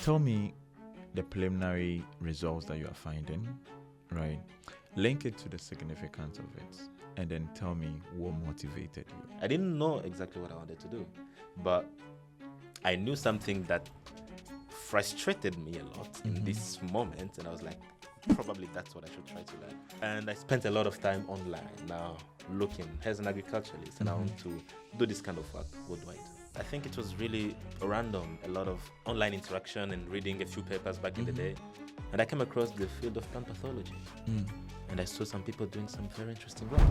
tell me the preliminary results that you are finding, right? Link it to the significance of it, and then tell me what motivated you. I didn't know exactly what I wanted to do, but I knew something that frustrated me a lot in this moment, and I was like, probably that's what I should try to learn. And I spent a lot of time online now looking as an agriculturalist, and I want to do this kind of work. What do I do? I think it was really random, a lot of online interaction and reading a few papers back in the day. And I came across the field of plant pathology. And I saw some people doing some very interesting work.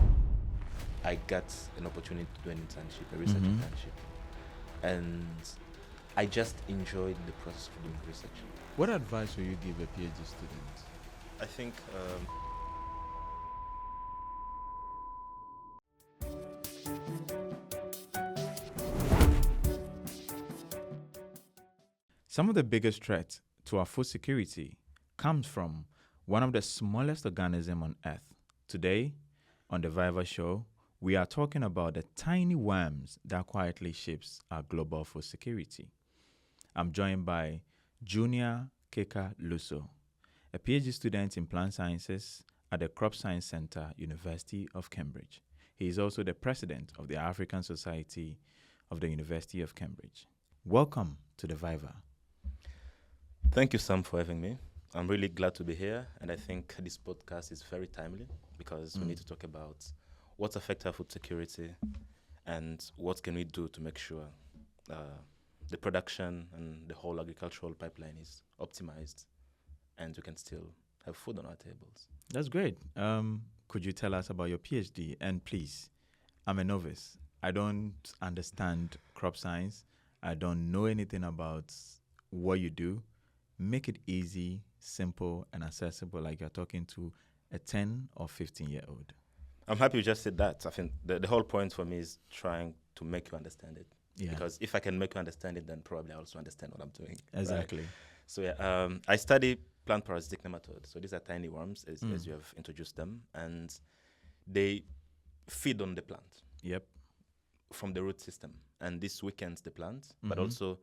I got an opportunity to do an internship, a research internship. And I just enjoyed the process of doing research. What advice will you give a PhD student? I think some of the biggest threats to our food security comes from one of the smallest organisms on Earth. Today, on the ViVa show, we are talking about the tiny worms that quietly shapes our global food security. I'm joined by Junior Kika Lusu, a PhD student in plant sciences at the Crop Science Center, University of Cambridge. He is also the president of the African Society of the University of Cambridge. Welcome to the ViVa. Thank you, Sam, for having me. I'm really glad to be here, and I think this podcast is very timely because we need to talk about what's affects our food security and what can we do to make sure the production and the whole agricultural pipeline is optimized and we can still have food on our tables. That's great. Could you tell us about your PhD? And please, I'm a novice. I don't understand crop science. I don't know anything about what you do. Make it easy, simple, and accessible, like you're talking to a 10 or 15-year-old. I'm happy you just said that. I think the whole point for me is trying to make you understand it. Yeah. Because if I can make you understand it, then probably I also understand what I'm doing. Exactly. Right? So I study plant parasitic nematodes. So these are tiny worms, as you have introduced them, and they feed on the plant. Yep. From the root system, and this weakens the plant, but also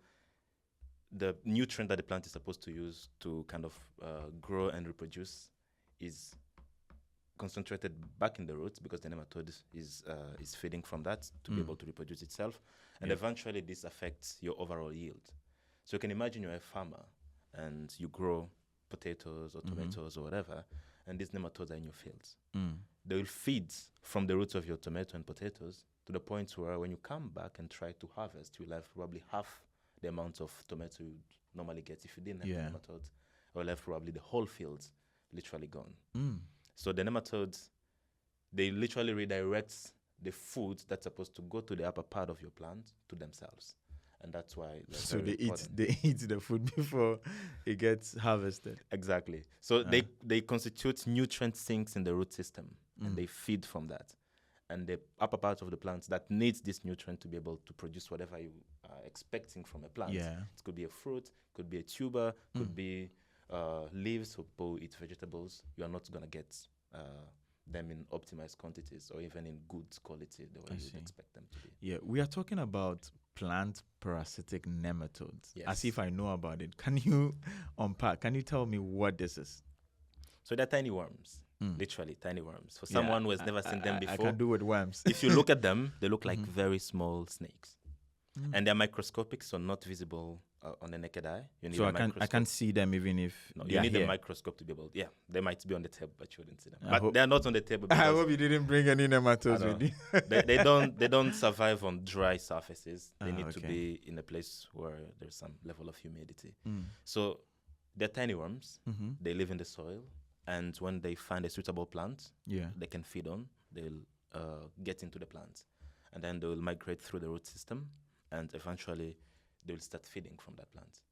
the nutrient that the plant is supposed to use to kind of grow and reproduce is concentrated back in the roots because the nematode is feeding from that to be able to reproduce itself, and eventually this affects your overall yield. So you can imagine you're a farmer and you grow potatoes or tomatoes or whatever, and these nematodes are in your fields. They will feed from the roots of your tomato and potatoes to the point where when you come back and try to harvest, you'll have probably half the amount of tomato you'd normally get if you didn't have the nematodes, or you'll have probably the whole field literally gone. So the nematodes, they literally redirect the food that's supposed to go to the upper part of your plant to themselves. And that's why so they eat the food before it gets harvested. Exactly. So they constitute nutrient sinks in the root system, and they feed from that. And the upper part of the plant that needs this nutrient to be able to produce whatever you are expecting from a plant. Yeah. It could be a fruit, could be a tuber, could be leaves, so people eat vegetables. You are not going to get them in optimized quantities or even in good quality the way you'd expect them to be. Yeah, we are talking about plant parasitic nematodes. Yes. As if I know about it. Can you unpack? Can you tell me what this is? So they're tiny worms. Literally tiny worms. For someone who has never seen them before, I can do with worms. if you look at them, they look like very small snakes. And they're microscopic, so not visible on the naked eye. You need So I can't see them even if you need here. a microscope to be able. Yeah, they might be on the table, but you wouldn't see them. But they're not on the table. I hope you didn't bring any nematodes with you. they don't survive on dry surfaces. They need to be in a place where there's some level of humidity. So they're tiny worms. They live in the soil. And when they find a suitable plant, they can feed on, they'll get into the plant. And then they will migrate through the root system, and eventually they will start feeding from that plant.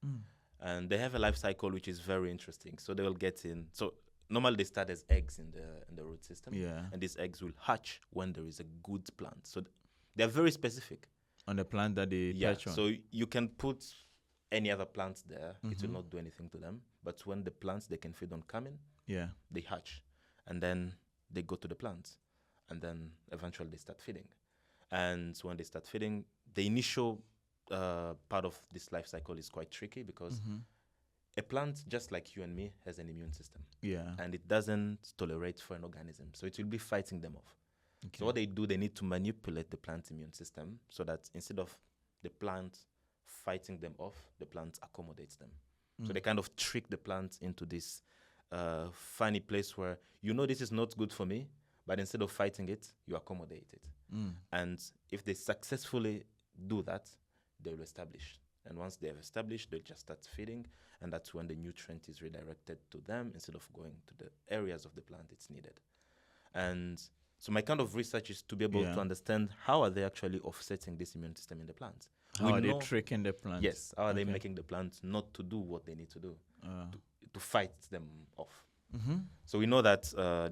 And they have a life cycle which is very interesting. So they will get in. So normally they start as eggs in the root system. And these eggs will hatch when there is a good plant. So they're very specific. On the plant that they hatch on. So you can put any other plants there. It will not do anything to them. But when the plants they can feed on come in, they hatch, and then they go to the plants, and then eventually they start feeding. And when they start feeding, the initial part of this life cycle is quite tricky because a plant, just like you and me, has an immune system. Yeah. And it doesn't tolerate foreign organisms. So it will be fighting them off. Okay. So what they do, they need to manipulate the plant's immune system so that instead of the plant fighting them off, the plant accommodates them. So they kind of trick the plant into this funny place where this is not good for me, but instead of fighting it, you accommodate it. And if they successfully do that, they will establish. And once they have established, they'll just start feeding, and that's when the nutrient is redirected to them instead of going to the areas of the plant it's needed. And so my kind of research is to be able to understand how are they actually offsetting this immune system in the plant. How are they tricking the plant? Yes, how are they making the plant not to do what they need to do, to fight them off. So we know that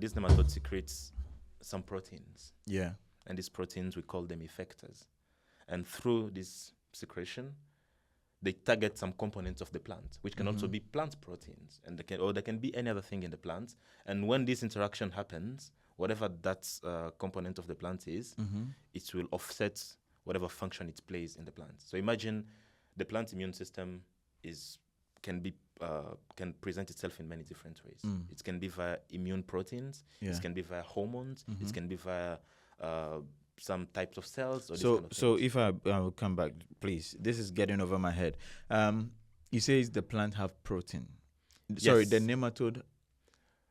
this nematode secretes some proteins. Yeah. And these proteins, we call them effectors. And through this secretion, they target some components of the plant, which can also be plant proteins, and they can be any other thing in the plant. And when this interaction happens, whatever that component of the plant is, it will offset whatever function it plays in the plant. So imagine the plant immune system can present itself in many different ways. It can be via immune proteins. It can be via hormones. It can be via some types of cells. Or so if I will come back, please. This is getting over my head. You say the plant have protein. Sorry, the nematode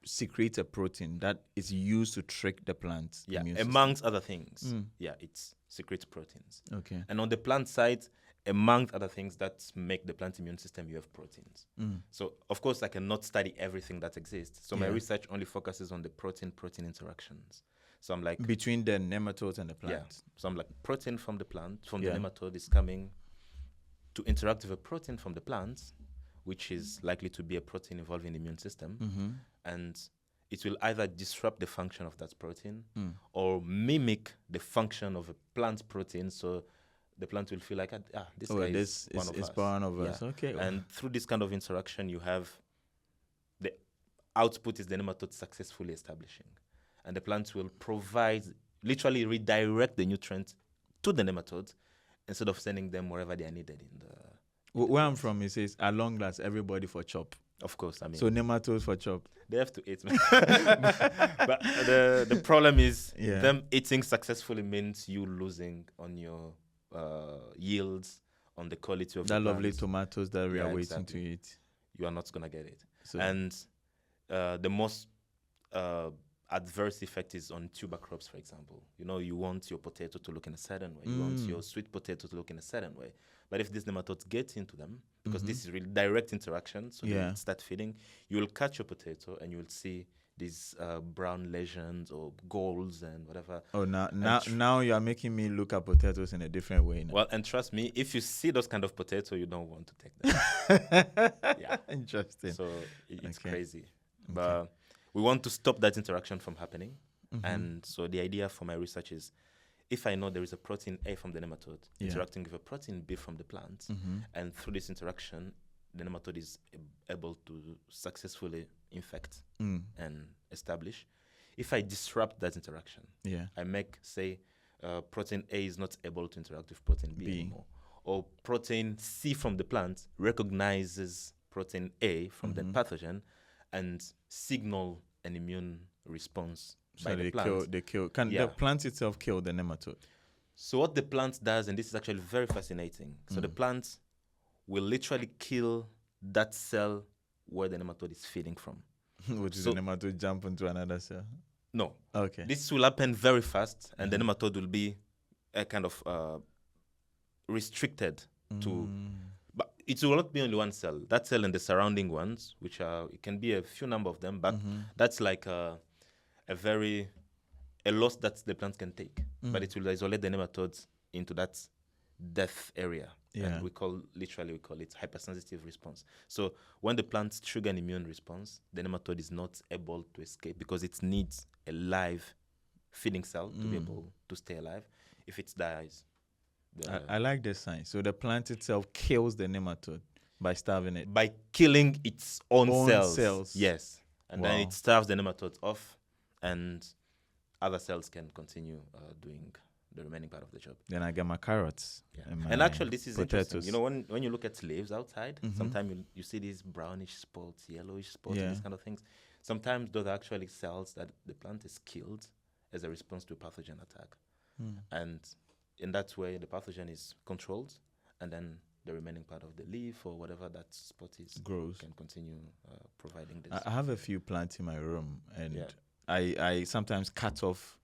secretes a protein that is used to trick the plant. Yeah, immune system. amongst other things. Yeah, it secretes proteins. Okay. And on the plant side, among other things that make the plant immune system, you have proteins. So, of course, I cannot study everything that exists. So my research only focuses on the protein-protein interactions. So I'm like... between the nematodes and the plant. Yeah. So I'm like, protein from the plant, from the nematode is coming to interact with a protein from the plant, which is likely to be a protein involved in the immune system. And it will either disrupt the function of that protein or mimic the function of a plant protein. So the plant will feel like, this guy is one of us. Okay. And through this kind of interaction, you have the output is the nematode successfully establishing. And the plant will literally redirect the nutrients to the nematodes instead of sending them wherever they are needed in the... Where I'm from, it says, at long last, everybody for chop. Of course, I mean... So nematodes for chop. They have to eat. But the problem is them eating successfully means you losing on your yields, on the quality of that lovely tomatoes that we are waiting to eat. You are not going to get it. So. And the most adverse effect is on tuber crops, for example. You want your potato to look in a certain way. You want your sweet potato to look in a certain way. But if these nematodes get into them, because this is really direct interaction, so they start feeding, you will catch your potato and you will see these brown lesions or galls and whatever. Oh, now you are making me look at potatoes in a different way now. Well, and trust me, if you see those kind of potato, you don't want to take them. Yeah. Interesting. So it's crazy. Okay. But we want to stop that interaction from happening. And so the idea for my research is, if I know there is a protein A from the nematode interacting with a protein B from the plant, and through this interaction, the nematode is able to successfully infect and establish. If I disrupt that interaction, I make, say, protein A is not able to interact with protein B anymore, or protein C from the plant recognizes protein A from the pathogen and signal an immune response by the plant. Can the plant itself kill the nematode? So what the plant does, and this is actually very fascinating, so the plant will literally kill that cell where the nematode is feeding from. Which is the nematode jump into another cell? No. Okay. This will happen very fast, and the nematode will be a kind of restricted to... But it will not be only one cell. That cell and the surrounding ones, which it can be a few number of them, but that's like a loss that the plant can take. But it will isolate the nematodes into that death area. And we call it hypersensitive response. So when the plant trigger an immune response, the nematode is not able to escape because it needs a live feeding cell to be able to stay alive. If it dies... I like this sign. So the plant itself kills the nematode by starving it. By killing its own cells. Yes. And then it starves the nematodes off, and other cells can continue doing the remaining part of the job. Then I get my carrots. Yeah. And, And actually, this is interesting. potatoes. You know, when you look at leaves outside, Mhm. sometimes you see these brownish spots, yellowish spots, Yeah. and these kind of things. Sometimes those are actually cells that the plant is killed as a response to a pathogen attack. Mm. And in that way, the pathogen is controlled, and then the remaining part of the leaf or whatever that spot is Grows. can continue providing this. I have a few plants in my room, and Yeah. I sometimes cut off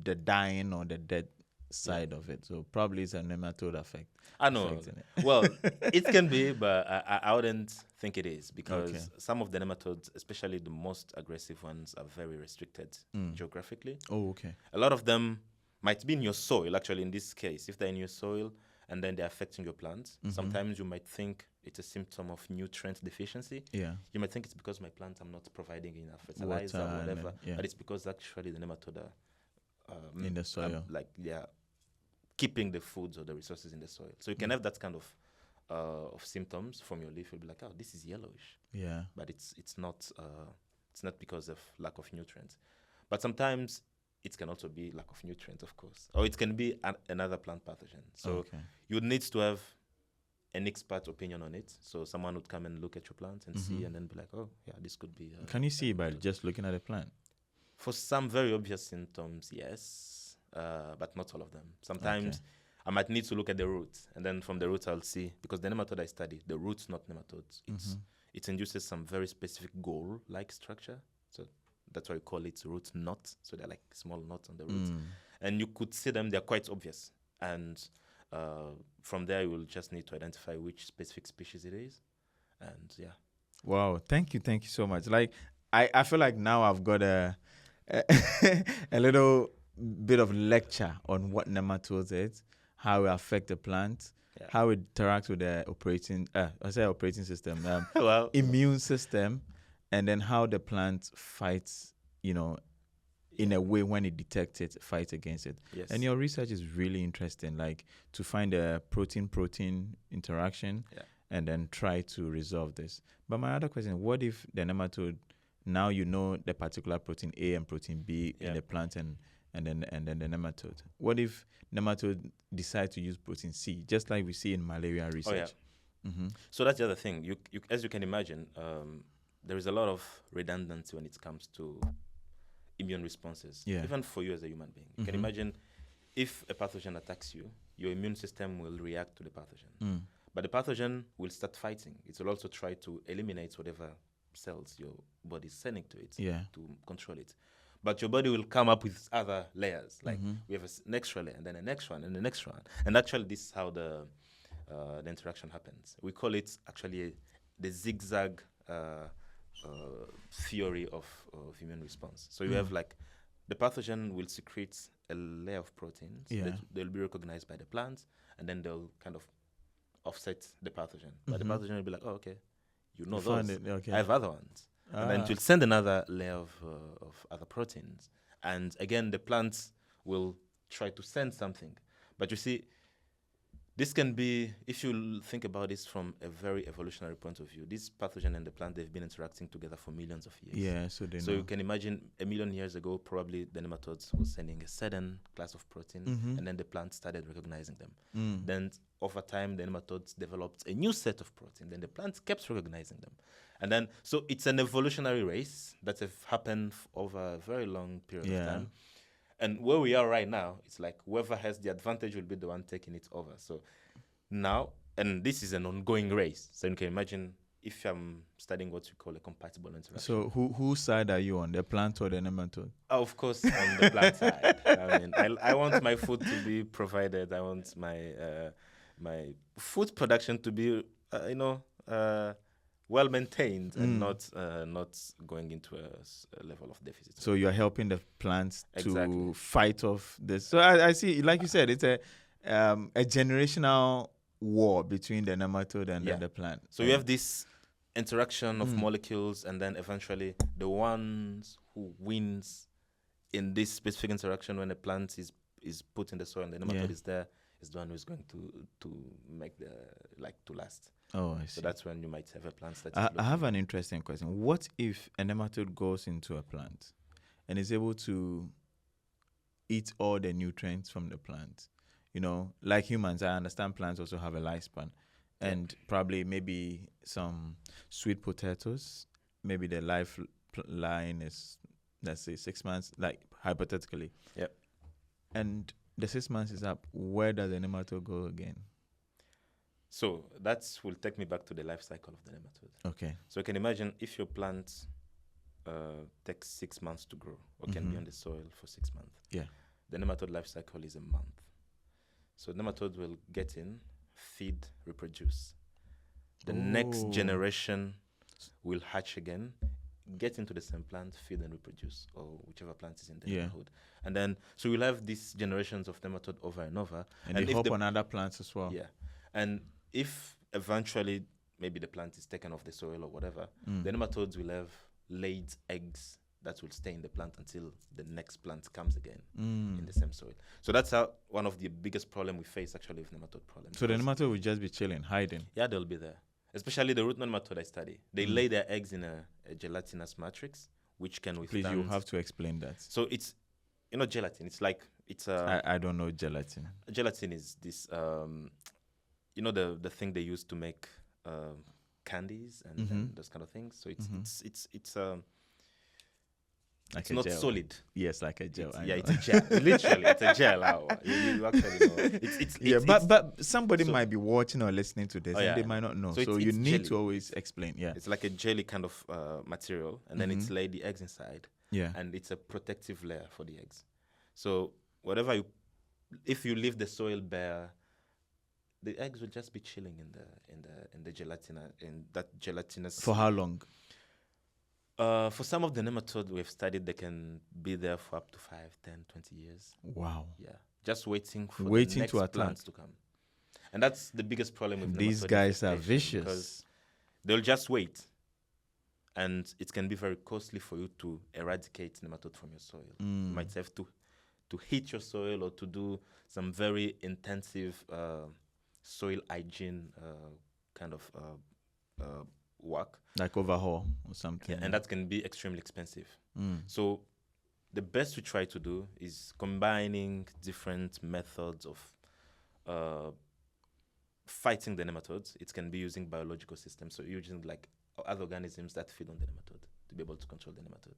the dying or the dead side of it. So probably it's a nematode effect. I know. affecting it. Well, it can be, but I wouldn't think it is because Okay. some of the nematodes, especially the most aggressive ones, are very restricted geographically. Oh, okay. A lot of them might be in your soil, actually, in this case. If they're in your soil and then they're affecting your plants, sometimes you might think it's a symptom of nutrient deficiency. Yeah. You might think it's because my plants I'm not providing enough fertilizer Water or and whatever, then- yeah. but it's because actually the nematode are In the soil. like they're keeping the foods or the resources in the soil. So you can have that kind of symptoms from your leaf. You'll be like, oh, this is yellowish, Yeah. but it's not because of lack of nutrients. But sometimes it can also be lack of nutrients, of course, or it can be another plant pathogen. So Okay. you would need to have an expert opinion on it. So someone would come and look at your plant and see, and then be like, oh, yeah, this could be. Can you see by just looking at the plant? For some very obvious symptoms, yes, but not all of them. Sometimes I might need to look at the root, and then from the root I'll see, because the nematode I study, the root's not nematodes. It induces some very specific gall-like structure. So that's why we call it root knot. So they're like small knots on the roots. And you could see them, they're quite obvious. And from there, you will just need to identify which specific species it is. And yeah. Wow. Thank you so much. Like I feel like now I've got a little bit of lecture on what nematodes is, how it affect the plant, how it interacts with the operating system, Well, immune system, and then how the plant fights, in a way when it detects it, fights against it. yes. And your research is really interesting, like to find a protein interaction and then try to resolve this. But my other question, what if the nematode, now you know the particular protein A and protein B in the plant and then the nematode. What if nematode decide to use protein C, just like we see in malaria research? So that's the other thing. You as you can imagine, there is a lot of redundancy when it comes to immune responses, even for you as a human being. You can imagine if a pathogen attacks you, your immune system will react to the pathogen. But the pathogen will start fighting. It will also try to eliminate whatever cells your body is sending to it to control it. But your body will come up with other layers. Like we have an extra layer, and then the next one, and the next one. And actually, this is how the interaction happens. We call it actually the zigzag theory of immune response. So you have like the pathogen will secrete a layer of proteins that they'll be recognized by the plant, and then they'll kind of offset the pathogen. But the pathogen will be like, oh, okay, you know those. I have other ones. And then it will send another layer of other proteins. And again, the plants will try to send something. But you see, this can be, if you think about this from a very evolutionary point of view, this pathogen and the plant, they've been interacting together for millions of years. Yeah, so they know. You can imagine 1 million years ago, probably the nematodes was sending a certain class of proteins, and then the plant started recognizing them. Then over time, the nematodes developed a new set of proteins, then the plants kept recognizing them. And then, so it's an evolutionary race that have happened over a very long period of time. And where we are right now, it's like whoever has the advantage will be the one taking it over. So now, and this is an ongoing race. So you can imagine if I'm studying what we call a compatible interaction. So whose side are you on, the plant or the nematode? Of course, on the plant side. I mean, I want my food to be provided. I want my food production to be, well maintained and not going into a level of deficit. So you're helping the plants Exactly. to fight off this. So I see, like you said, it's a generational war between the nematode and then the plant. So you have this interaction of molecules, and then eventually the ones who wins in this specific interaction when a plant is put in the soil and the nematode is there is the one who's going to make to last. Oh, I see. So that's when you might have a plant that I have an interesting question. What if a nematode goes into a plant and is able to eat all the nutrients from the plant. You know, like humans, I understand plants also have a lifespan. And probably maybe some sweet potatoes, maybe the line is, let's say, 6 months, like hypothetically. Yep. And the 6 months is up. Where does the nematode go again? So that will take me back to the life cycle of the nematode. Okay. So you can imagine if your plant takes 6 months to grow, or can be on the soil for 6 months. Yeah. The nematode life cycle is a month. So nematode will get in, feed, reproduce. The next generation will hatch again, get into the same plant, feed and reproduce, or whichever plant is in the neighborhood. And then, so you'll have these generations of nematode over and over. And they hop on other plants as well. Yeah. And if eventually maybe the plant is taken off the soil or whatever, the nematodes will have laid eggs that will stay in the plant until the next plant comes again in the same soil. So that's how one of the biggest problem we face actually with nematode problems. So the nematode will just be chilling, hiding. Yeah, they'll be there. Especially the root nematode I study. They lay their eggs in a gelatinous matrix, which can withstand... Please, you have to explain that. So it's, gelatin. It's like, it's I don't know gelatin. Gelatin is this, the thing they use to make candies and those kind of things. So it's like it's not gel. solid. Yes, like a gel. It's a gel. Literally, it's a gel. You actually know. But somebody might be watching or listening to this and they might not know. So you need jelly. to always explain. Yeah. It's like a jelly kind of material, and then it's laid the eggs inside. Yeah. And it's a protective layer for the eggs. So if you leave the soil bare, the eggs will just be chilling in the gelatin, in that gelatinous. For how long? For some of the nematodes we've studied, they can be there for up to 5, 10, 20 years. Wow. Yeah. Just waiting for the next to plants to come. And that's the biggest problem with these guys are vicious. Because they'll just wait. And it can be very costly for you to eradicate nematode from your soil. You might have to heat your soil or to do some very intensive soil hygiene kind of work. Like overhaul or something. Yeah, and that can be extremely expensive. So the best we try to do is combining different methods of fighting the nematodes. It can be using biological systems, so using like other organisms that feed on the nematode to be able to control the nematode.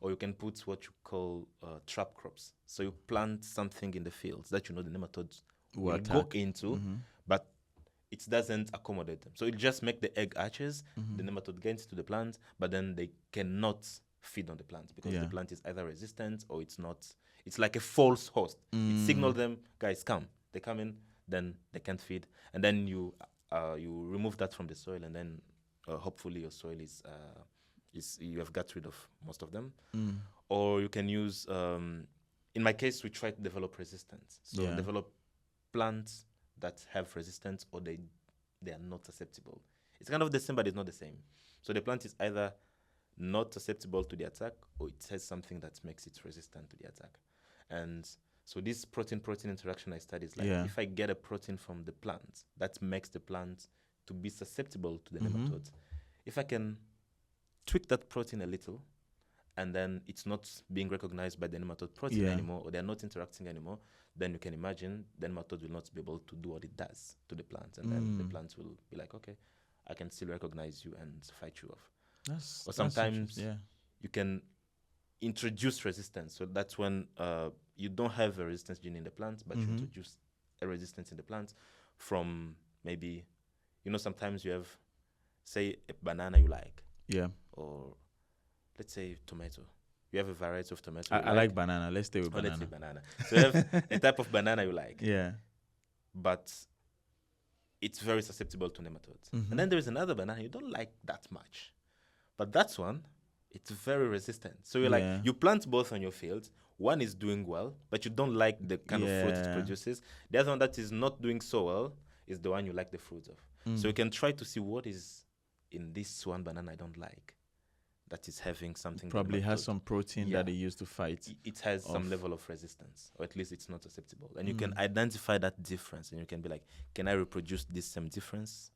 Or you can put what you call trap crops. So you plant something in the fields that the nematodes will go into, but it doesn't accommodate them. So it just make the egg arches, the nematode gets into the plant, but then they cannot feed on the plant because the plant is either resistant or it's not. It's like a false host. It signals them, guys, come. They come in, then they can't feed. And then you remove that from the soil, and then hopefully your soil is you have got rid of most of them. Or you can use, in my case, we try to develop resistance. So develop plants that have resistance, or they are not susceptible. It's kind of the same, but it's not the same. So the plant is either not susceptible to the attack, or it has something that makes it resistant to the attack. And so this protein-protein interaction I study is like, if I get a protein from the plant that makes the plant to be susceptible to the nematodes, if I can tweak that protein a little, and then it's not being recognized by the nematode protein anymore, or they're not interacting anymore, then you can imagine the nematode will not be able to do what it does to the plant. And then the plants will be like, okay, I can still recognize you and fight you off. Or sometimes you can introduce resistance. So that's when you don't have a resistance gene in the plant, but you introduce a resistance in the plant from maybe, sometimes you have, say, a banana you like. Yeah. Or let's say tomato. You have a variety of tomato. I like banana. Let's stay with banana. Let's say banana. So you have a type of banana you like. Yeah. But it's very susceptible to nematodes. And then there is another banana you don't like that much. But that one, it's very resistant. So you're like, you plant both on your field. One is doing well, but you don't like the kind of fruit it produces. The other one that is not doing so well is the one you like the fruits of. So you can try to see what is in this one banana I don't like that is having something. Probably has some protein that they use to fight. It has some level of resistance, or at least it's not susceptible. And you can identify that difference, and you can be like, can I reproduce this same difference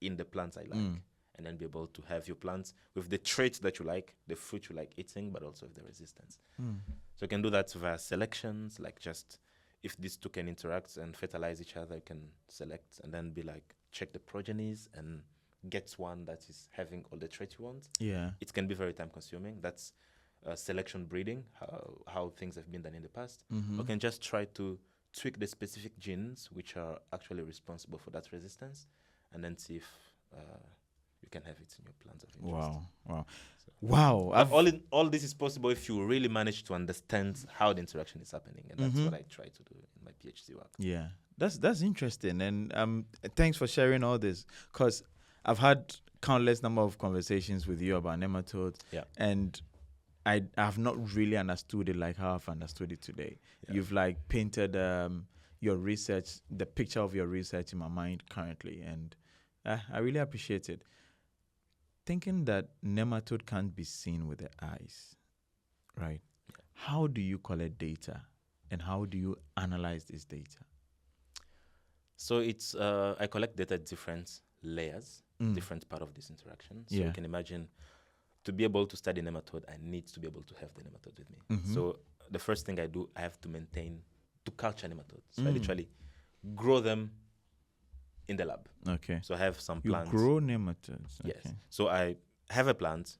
in the plants I like? and then be able to have your plants with the traits that you like, the fruit you like eating, but also with the resistance. So you can do that via selections, like just if these two can interact and fertilize each other, you can select and then be like, check the progenies and get one that is having all the traits you want. Yeah. It can be very time consuming. That's selection breeding, how things have been done in the past. You can just try to tweak the specific genes which are actually responsible for that resistance, and then see if you can have it in your plants of interest. Wow. So, Wow. all this is possible if you really manage to understand how the interaction is happening, and that's what I try to do in my PhD work. Yeah. That's interesting. And thanks for sharing all this, because I've had countless number of conversations with you about nematodes. Yeah. And I have not really understood it like how I've understood it today. Yeah. You've like painted your research, the picture of your research in my mind currently, and I really appreciate it. Thinking that nematode can't be seen with the eyes, right? How do you collect data, and how do you analyze this data? So it's I collect data at different layers, different part of this interaction. So you can imagine, to be able to study nematode, I need to be able to have the nematode with me. So the first thing I do, I have to culture nematodes. So I literally grow them in the lab. Okay. So I have some You plants. grow nematodes. Yes. Okay. So I have a plant,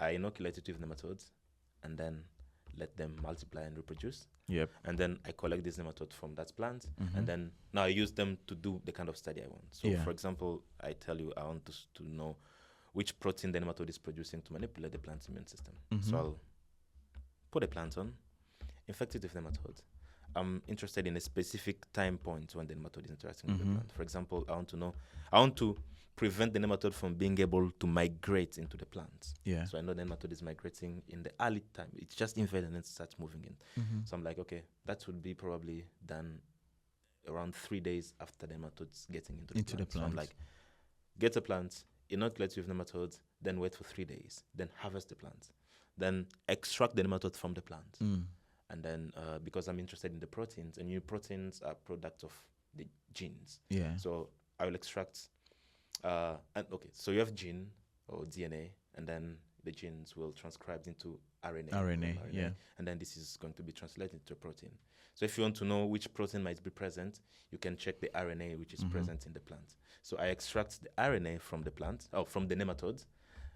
I inoculate it with nematodes, and then let them multiply and reproduce. Yep. And then I collect these nematodes from that plant, and then now I use them to do the kind of study I want. So, for example, I tell you I want to know which protein the nematode is producing to manipulate the plant's immune system. So I'll put a plant on, infect it with nematodes. I'm interested in a specific time point when the nematode is interacting with the plant. For example, I want to prevent the nematode from being able to migrate into the plant. Yeah. So I know the nematode is migrating in the early time. It's just invaded and it starts moving in. So I'm like, okay, that would be probably done around 3 days after the nematodes getting into the plant. So I'm like, get a plant, inoculate with nematodes, then wait for 3 days, then harvest the plant, then extract the nematode from the plant. And then because I'm interested in the proteins, and new proteins are products of the genes. Yeah. So I will extract, so you have gene or DNA, and then the genes will transcribe into RNA. Yeah. And then this is going to be translated into a protein. So if you want to know which protein might be present, you can check the RNA which is present in the plant. So I extract the RNA from the plant, from the nematodes,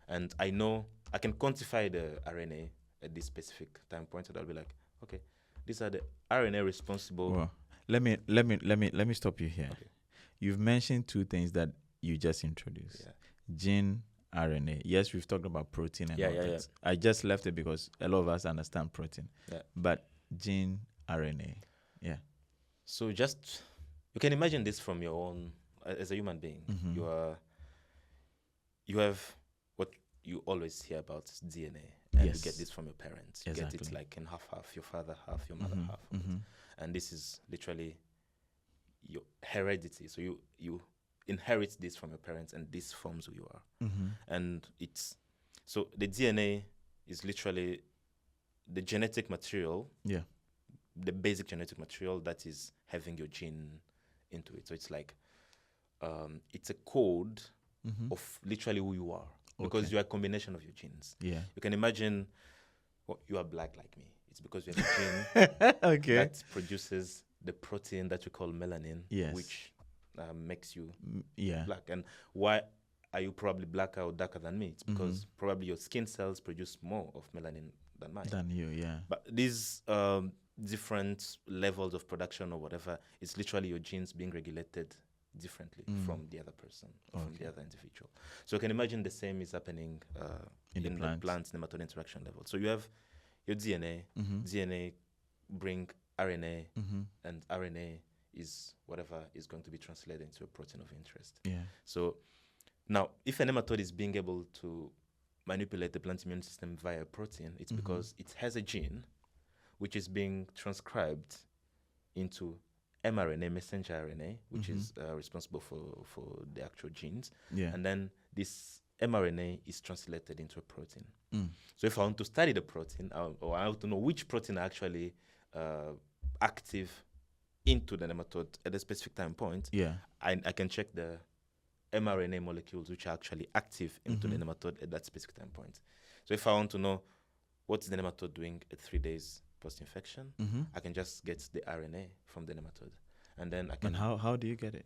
and I know I can quantify the RNA at this specific time point, and I'll be like, okay, these are the RNA responsible. Well, let me stop you here. Okay. You've mentioned two things that you just introduced. Yeah. Gene, RNA. Yes, we've talked about protein and all that. I just left it because a lot of us understand protein. Yeah. But gene, RNA. Yeah. So just, you can imagine this from your own, as a human being. You have what you always hear about, DNA. And you get this from your parents. You get it like in half, your father half, your mother half. And this is literally your heredity. So you inherit this from your parents, and this forms who you are. And so the DNA is literally the genetic material, the basic genetic material that is having your gene into it. So it's like, it's a code of literally who you are, because you are a combination of your genes. Yeah. You can imagine, you are black like me. It's because you have a gene that produces the protein that we call melanin, which makes you black. And why are you probably blacker or darker than me? It's because probably your skin cells produce more of melanin than mine. Than you, yeah. But these different levels of production or whatever, it's literally your genes being regulated differently from the other person, from the other individual. So you can imagine the same is happening in the plant nematode interaction level. So you have your DNA, DNA bring RNA, and RNA is whatever is going to be translated into a protein of interest. Yeah. So now, if a nematode is being able to manipulate the plant immune system via a protein, it's because it has a gene which is being transcribed into mRNA, messenger RNA, which is responsible for the actual genes. Yeah. And then this mRNA is translated into a protein. So if I want to study the protein, or I want to know which protein are actually active into the nematode at a specific time point, I can check the mRNA molecules which are actually active into the nematode at that specific time point. So if I want to know what is the nematode doing at 3 days post-infection, I can just get the RNA from the nematode. And then I can... And how do you get it?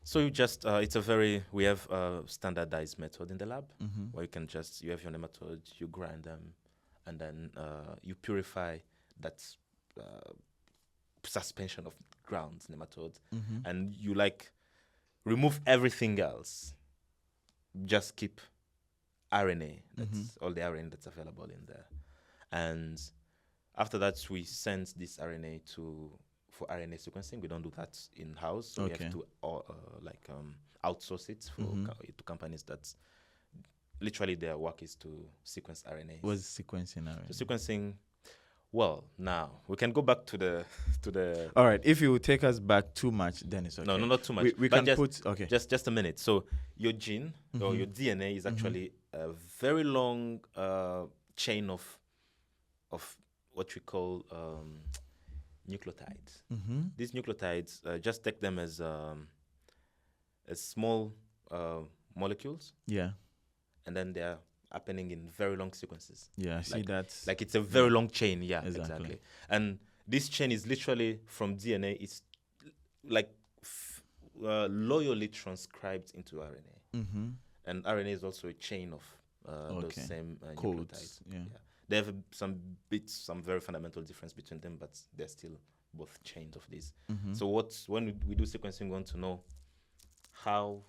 So you just, we have a standardized method in the lab where you have your nematodes, you grind them, and then you purify that suspension of ground nematodes, and you remove everything else. Just keep RNA. That's all the RNA that's available in there. And after that, we send this RNA for RNA sequencing. We don't do that in-house. So we have to outsource it to companies that literally their work is to sequence RNAs. What's sequencing RNA? So sequencing, well, now we can go back to the. All right. If you take us back too much, then it's okay. No, not too much. We can put just a minute. So your gene or your DNA is actually a very long chain of what we call nucleotides. These nucleotides, just take them as small molecules. Yeah. And then they're happening in very long sequences. Yeah, I see that. Like it's a very long chain. Yeah, exactly. And this chain is literally from DNA. It's loyally transcribed into RNA. And RNA is also a chain of those same nucleotides. Yeah. They have some very fundamental difference between them, but they're still both chains of these. So when we do sequencing, we want to know how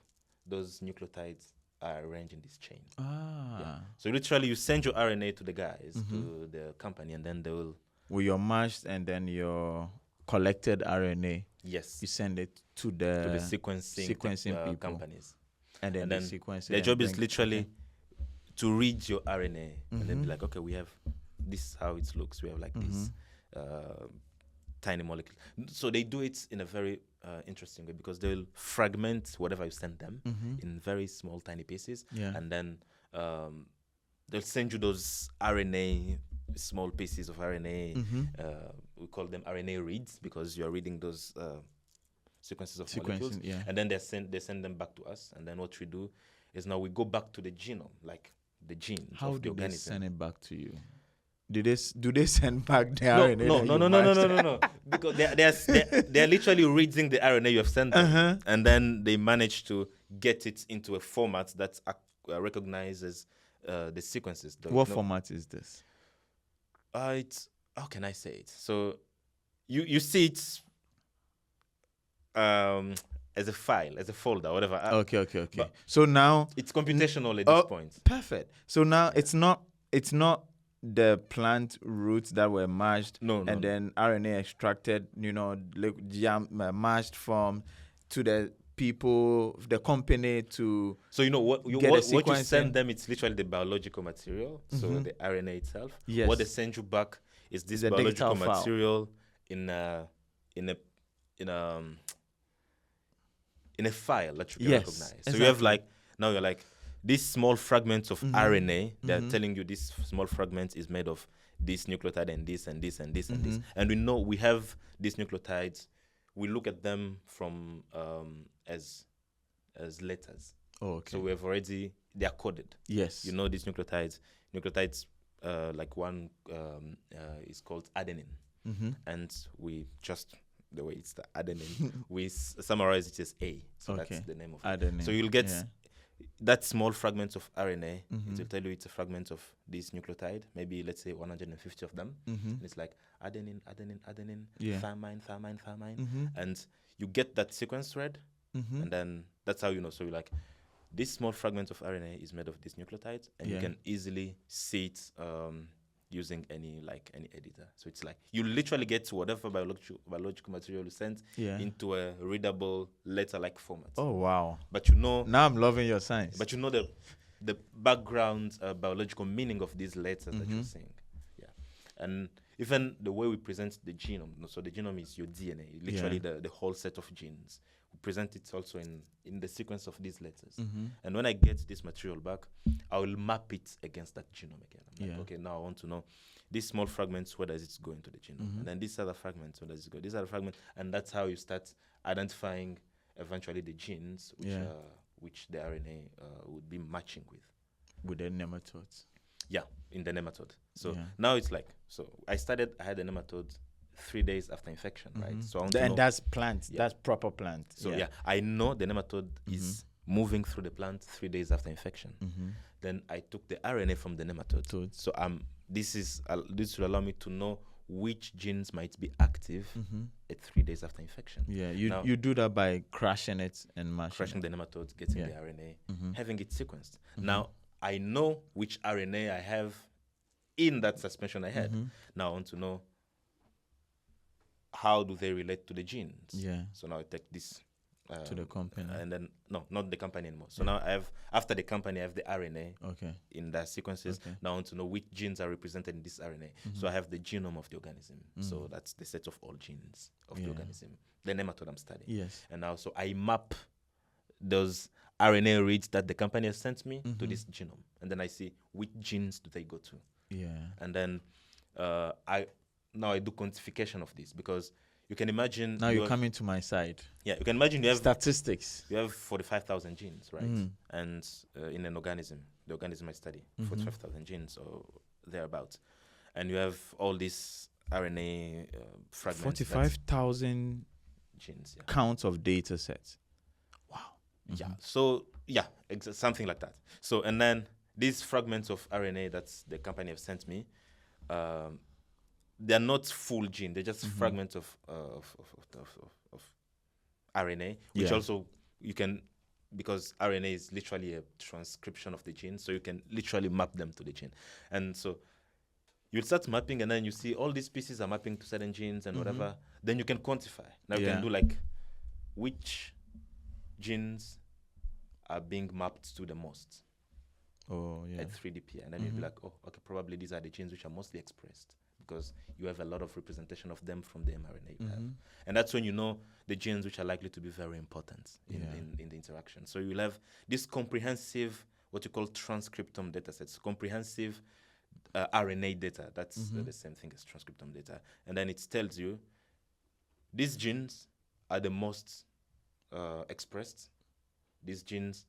those nucleotides are arranged in this chain. Yeah. So literally, you send your RNA to the guys, to the company, and then they will... With your mashed and then your collected RNA, yes, you send it to the sequencing people. companies. And then they sequence it. Their job is literally to read your RNA and then be like, okay, we have this is how it looks. We have this tiny molecule. So they do it in a very interesting way because they'll fragment whatever you send them in very small, tiny pieces. Yeah. And then they'll send you those RNA, small pieces of RNA. We call them RNA reads because you're reading those sequences of molecules. Yeah. And then they send them back to us. And then what we do is now we go back to the genome, like the genes of the organism. How do they send it back to you? Do they send back the RNA? No. Because they're literally reading the RNA you have sent them, and then they manage to get it into a format that recognizes the sequences. What format is this? It's, how can I say it? So you see it as a file, as a folder, whatever. Okay. So now it's computational at this point. Perfect. So now it's not the plant roots that were mashed then RNA extracted, mashed from to the people, the company to. So what you send them, it's literally the biological material. So the RNA itself. Yes. What they send you back is this biological material in a file that you can recognize. So exactly. you have you're these small fragments of RNA, they're telling you this small fragment is made of this nucleotide and this and this and this and this. And we know we have these nucleotides. We look at them from as letters. Oh, okay. So we have already, they're coded. Yes. You know these nucleotides. Nucleotides, one is called adenine. And we just, the way it's the adenine, we summarize it as A. So that's the name of adenine. So you'll get that small fragment of RNA. It will tell you it's a fragment of this nucleotide, maybe let's say 150 of them. And it's like adenine, thymine. And you get that sequence read, and then that's how you know. So you're like, this small fragment of RNA is made of this nucleotide, and you can easily see it using any editor. So it's like you literally get whatever biological material you sent into a readable letter-like format. Oh wow! But now I'm loving your science. But the background biological meaning of these letters that you're saying. Yeah, and even the way we present the genome. So the genome is your DNA, literally the whole set of genes. We present it also in the sequence of these letters. And when I get this material back, I will map it against that genome again. I'm like, okay, now I want to know these small fragments, where does it go into the genome? And then these other fragments, where does it go? These other fragments, and that's how you start identifying eventually the genes, which which the RNA would be matching with. the nematodes. Yeah, in the nematode. So Yeah. now it's like, so I had the nematode 3 days after infection, right? So I want to And know. that's plant. Yeah. That's proper plant. So yeah, I know the nematode is moving through the plant 3 days after infection. Then I took the RNA from the nematode. Toads. So this will allow me to know which genes might be active at 3 days after infection. Yeah, Now, you do that by crashing it and mashing crashing the nematodes, getting Yeah. the RNA, having it sequenced. Now I know which RNA I have in that suspension I had. Now I want to know how do they relate to the genes. Yeah. So now I take this to the company. and then no, not the company anymore. So now I have, after the company, I have the RNA Okay. in the sequences. Okay. Now I want to know which genes are represented in this RNA. So I have the genome of the organism. So that's the set of all genes of the organism. The nematode I'm studying. Yes. And now, so I map those RNA reads that the company has sent me to this genome, and then I see which genes do they go to. Yeah. And then I do quantification of this, because you can imagine Now you're coming to my side. Yeah, you can imagine you have statistics. You have 45,000 genes, right? And in an organism, the organism I study, 45,000 genes or thereabouts, and you have all these RNA fragments. 45,000 genes. Yeah. counts of data sets. Wow. Yeah. So yeah, something like that. So, and then these fragments of RNA that the company have sent me, they're not full gene. They're just fragments of RNA, which also you can, because RNA is literally a transcription of the gene, so you can literally map them to the gene. And so you'll start mapping, and then you see all these pieces are mapping to certain genes and whatever. Then you can quantify. Now you can do like which genes are being mapped to the most. Oh, yeah. At 3DP. And then you'll be like, oh, okay, probably these are the genes which are mostly expressed, because you have a lot of representation of them from the mRNA you have. And that's when you know the genes which are likely to be very important in the interaction. So you'll have this comprehensive, what you call transcriptome data sets, comprehensive RNA data. That's the same thing as transcriptome data. And then it tells you these genes are the most expressed. These genes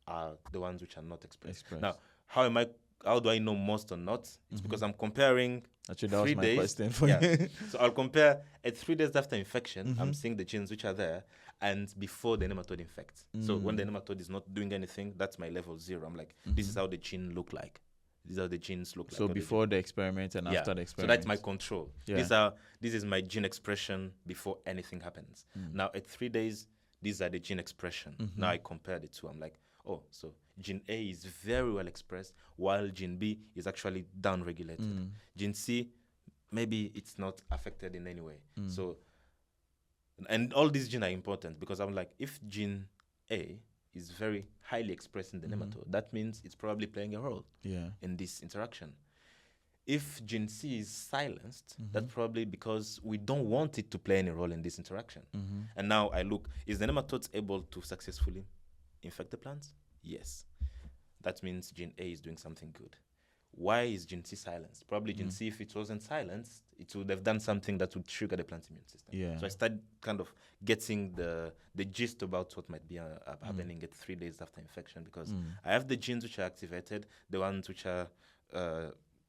are the ones which are not expressed. Now, how do I know most or not? It's because I'm comparing. Actually, that was my 3 days. question for you. So I'll compare at 3 days after infection, I'm seeing the genes which are there, and before the nematode infects. So when the nematode is not doing anything, that's my level 0. I'm like, this is how the gene look like. These are the genes look like. So before the experiment and after the experiment. So that's my control. Yeah. This is my gene expression before anything happens. Now at 3 days, these are the gene expression. Now I compare the two. I'm like, oh, so gene A is very well expressed, while gene B is actually down-regulated. Gene C, maybe it's not affected in any way. So, and all these genes are important, because I'm like, if gene A is very highly expressed in the nematode, that means it's probably playing a role in this interaction. If gene C is silenced, that's probably because we don't want it to play any role in this interaction. And now I look, is the nematodes able to successfully infect the plants? Yes. That means gene A is doing something good. Why is gene C silenced? Probably gene C, if it wasn't silenced, it would have done something that would trigger the plant immune system. Yeah. So I started kind of getting the gist about what might be happening at 3 days after infection, because I have the genes which are activated, the ones which are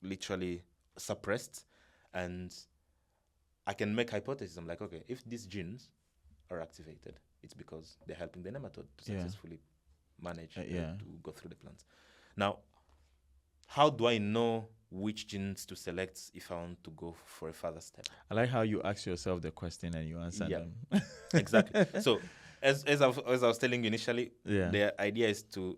literally suppressed, and I can make hypotheses. I'm like, okay, if these genes are activated, it's because they're helping the nematode to successfully manage to go through the plants. Now, how do I know which genes to select if I want to go for a further step? I like how you ask yourself the question and you answer them. Exactly. So, as I was telling you initially, the idea is to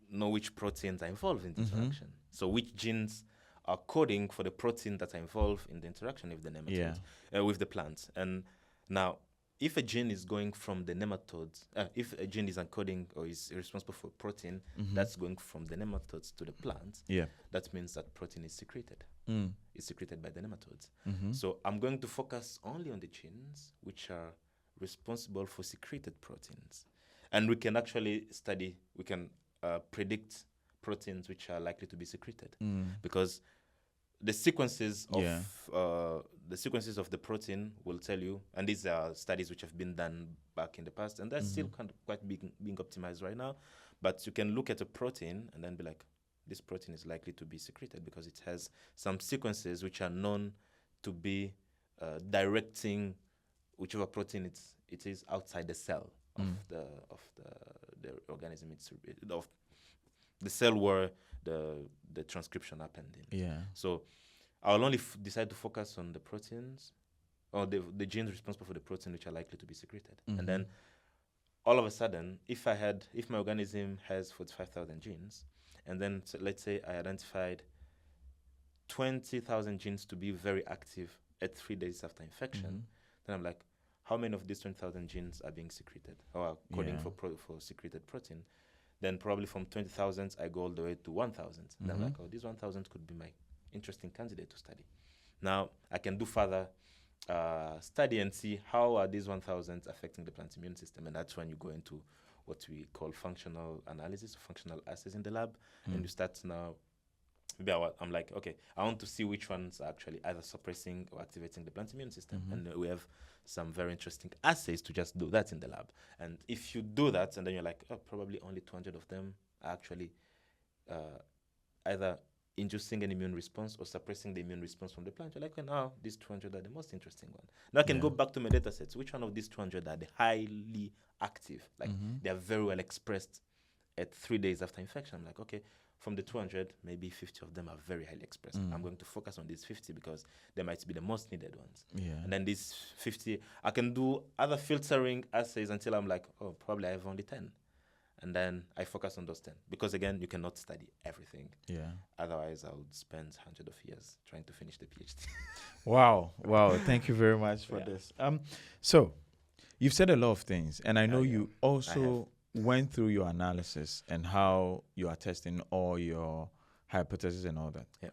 know which proteins are involved in the interaction. So, which genes are coding for the protein that are involved in the interaction with the nematode, with the plant. And now, if a gene is going from the nematodes, if a gene is encoding or is responsible for protein that's going from the nematodes to the plant, that means that protein is secreted. It's secreted by the nematodes. So I'm going to focus only on the genes which are responsible for secreted proteins. And we can actually predict proteins which are likely to be secreted, because the sequences of the protein will tell you, and these are studies which have been done back in the past, and that's still kind of quite being optimized right now. But you can look at a protein and then be like, this protein is likely to be secreted because it has some sequences which are known to be directing whichever protein it is outside the cell of the organism. It's of the cell where the transcription happened in. Yeah. So I'll only decide to focus on the proteins or the genes responsible for the protein which are likely to be secreted. And then all of a sudden, if my organism has 45,000 genes, and then let's say I identified 20,000 genes to be very active at 3 days after infection, then I'm like, how many of these 20,000 genes are being secreted or are coding for secreted protein? Then probably from 20,000, I go all the way to 1,000. Then I'm like, oh, this 1,000 could be my interesting candidate to study. Now, I can do further study and see how are these 1,000 affecting the plant's immune system. And that's when you go into what we call functional analysis, functional assays in the lab. And you start now, maybe I'm like, okay, I want to see which ones are actually either suppressing or activating the plant's immune system. And we have some very interesting assays to just do that in the lab. And if you do that, and then you're like, oh, probably only 200 of them are actually either inducing an immune response or suppressing the immune response from the plant. You're like, well, now these 200 are the most interesting one. Now I can go back to my data sets. Which one of these 200 are the highly active? Like they are very well expressed at 3 days after infection. I'm like, okay, from the 200, maybe 50 of them are very highly expressed. I'm going to focus on these 50 because they might be the most needed ones. Yeah. And then these 50, I can do other filtering assays until I'm like, oh, probably I have only 10. And then I focus on those 10. Because again, you cannot study everything. Yeah. Otherwise, I would spend hundreds of years trying to finish the PhD. Wow. Thank you very much for this. So you've said a lot of things, and I know you also went through your analysis and how you are testing all your hypotheses and all that. Yeah.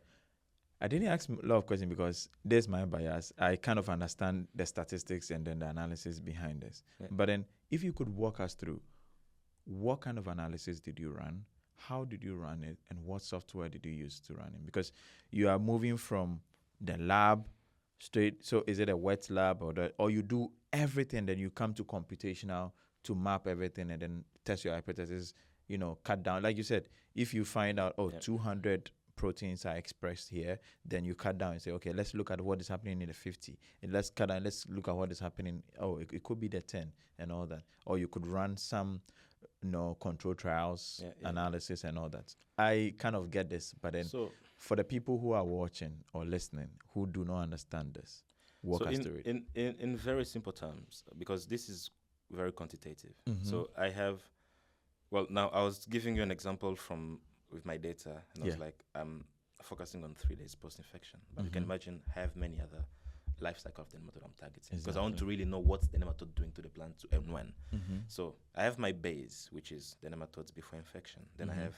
I didn't ask a lot of questions because there's my bias. I kind of understand the statistics and then the analysis behind this. Yeah. But then if you could walk us through, what kind of analysis did you run? How did you run it? And what software did you use to run it? Because you are moving from the lab straight. So is it a wet lab or you do everything, then you come to computational to map everything and then test your hypothesis, cut down. Like you said, if you find out, 200 proteins are expressed here, then you cut down and say, okay, let's look at what is happening in the 50. And let's look at what is happening. Oh, it could be the 10 and all that. Or you could run some, control trials, analysis and all that. I kind of get this, but then for the people who are watching or listening who do not understand this, walk us through it. In very simple terms, because this is very quantitative. So I have, now I was giving you an example with my data, and I was like, I'm focusing on 3 days post-infection. But you can imagine I have many other life cycle of the nematode I'm targeting. Because I want to really know what's the nematode doing to the plant and when. So I have my base, which is the nematodes before infection. Then I have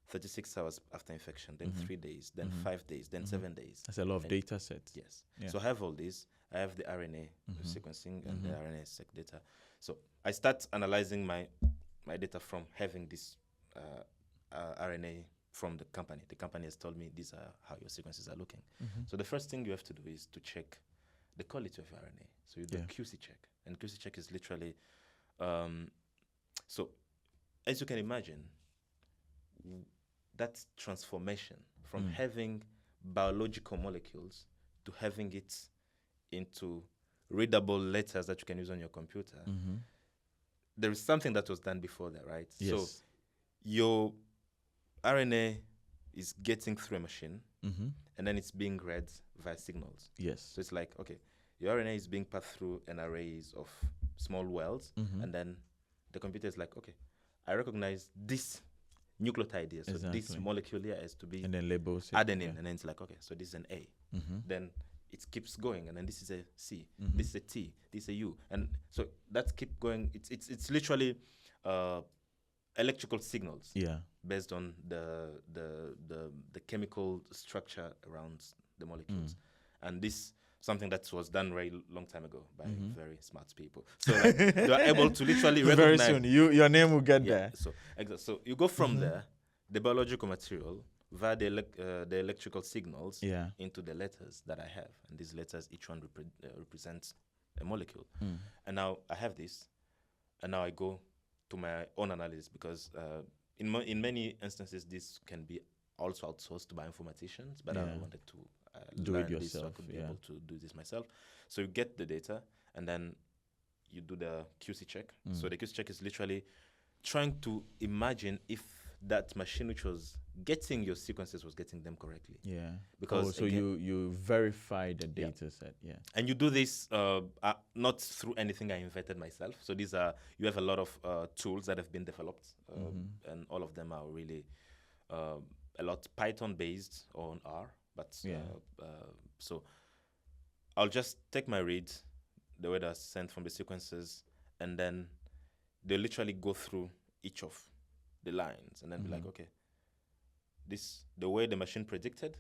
36 hours after infection, then 3 days, then 5 days, then 7 days. That's a lot of data sets. Yes. Yeah. So I have all these. I have the RNA sequencing and the RNA-seq data. So I start analyzing my data from having this RNA from the company. The company has told me these are how your sequences are looking. So the first thing you have to do is to check the quality of your RNA. So you do QC check. And QC check is literally, so as you can imagine, that transformation from having biological molecules to having it into readable letters that you can use on your computer, there is something that was done before that, right? Yes. So your RNA is getting through a machine, and then it's being read via signals. Yes. So it's like, okay, your RNA is being passed through an array of small wells, and then the computer is like, okay, I recognize this nucleotide here, so this molecule here has to be, and then labels adenine, and then it's like, okay, so this is an A. Then it keeps going, and then this is a C, this is a T, this is a U, and so that keep going. It's literally electrical signals, based on the chemical structure around the molecules, and this something that was done very long time ago by very smart people. So like, they are able to literally recognize. Very soon, your name will get there. So you go from there, the biological material via the electrical signals into the letters that I have, and these letters, each one represents a molecule. And now I have this, and now I go to my own analysis because in many instances, this can be also outsourced to bioinformaticians, but I Yeah. wanted to Do it learn this so I yourself, could be yeah. able to do this myself. So you get the data, and then you do the QC check. So the QC check is literally trying to imagine if that machine which was getting your sequences was getting them correctly. Yeah. Because so again, you verify the Yeah. data set. Yeah. and you do this not through anything I invented myself. So these are, you have a lot of tools that have been developed, and all of them are really a lot Python based or on R. But Yeah. so I'll just take my read, the way that's sent from the sequences, and then they literally go through each of the lines and then be like, okay, this, the way the machine predicted,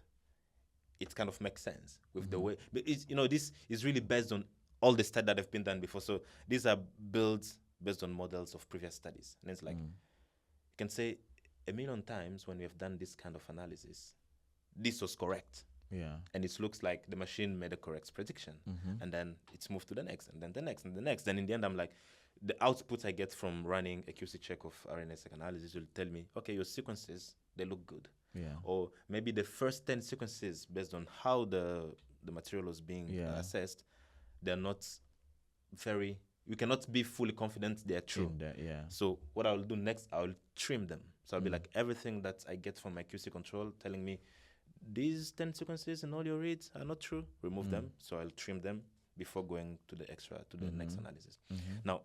it kind of makes sense with the way, but it's, this is really based on all the studies that have been done before. So these are builds based on models of previous studies. And it's like, you can say 1,000,000 times when we have done this kind of analysis, this was correct. Yeah. And it looks like the machine made a correct prediction. And then it's moved to the next, and then the next, and the next. Then in the end, I'm like, the output I get from running a QC check of RNA-seq analysis will tell me, okay, your sequences, they look good. Yeah. Or maybe the first 10 sequences, based on how the material was being assessed, they're not very, we cannot be fully confident they're true. In that, yeah. So what I'll do next, I'll trim them. So I'll be like, everything that I get from my QC control telling me these 10 sequences in all your reads are not true, remove them. So I'll trim them before going to the next analysis. Now,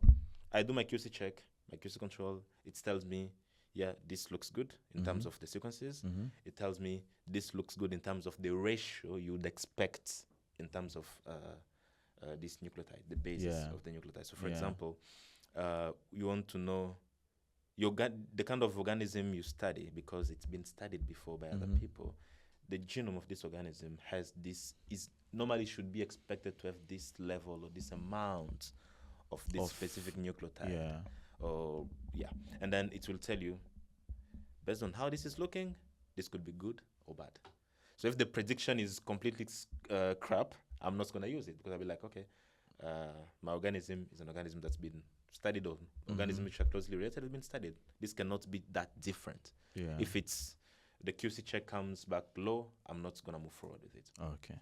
I do my QC check, my QC control, it tells me, yeah, this looks good in terms of the sequences. It tells me this looks good in terms of the ratio you would expect in terms of this nucleotide, the basis of the nucleotide. So for example, you want to know the kind of organism you study, because it's been studied before by other people. The genome of this organism has this, is normally should be expected to have this level or this amount of this specific nucleotide. Yeah. Or and then it will tell you, based on how this is looking, this could be good or bad. So if the prediction is completely crap, I'm not going to use it, because I'll be like, okay, my organism is an organism that's been studied on. Organisms which are closely related have been studied. This cannot be that different. Yeah. If it's the QC check comes back low, I'm not going to move forward with it. Okay.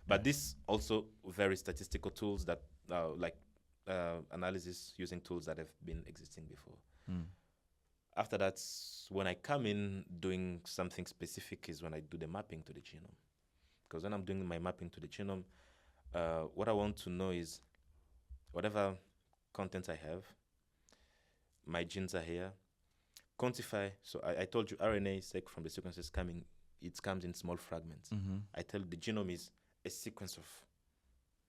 But this also very statistical tools that like analysis using tools that have been existing before. After that, when I come in doing something specific is when I do the mapping to the genome. Because when I'm doing my mapping to the genome, what I want to know is whatever content I have, my genes are here, quantify. So I told you RNA-seq from the sequences coming, it comes in small fragments. I tell the genome is a sequence of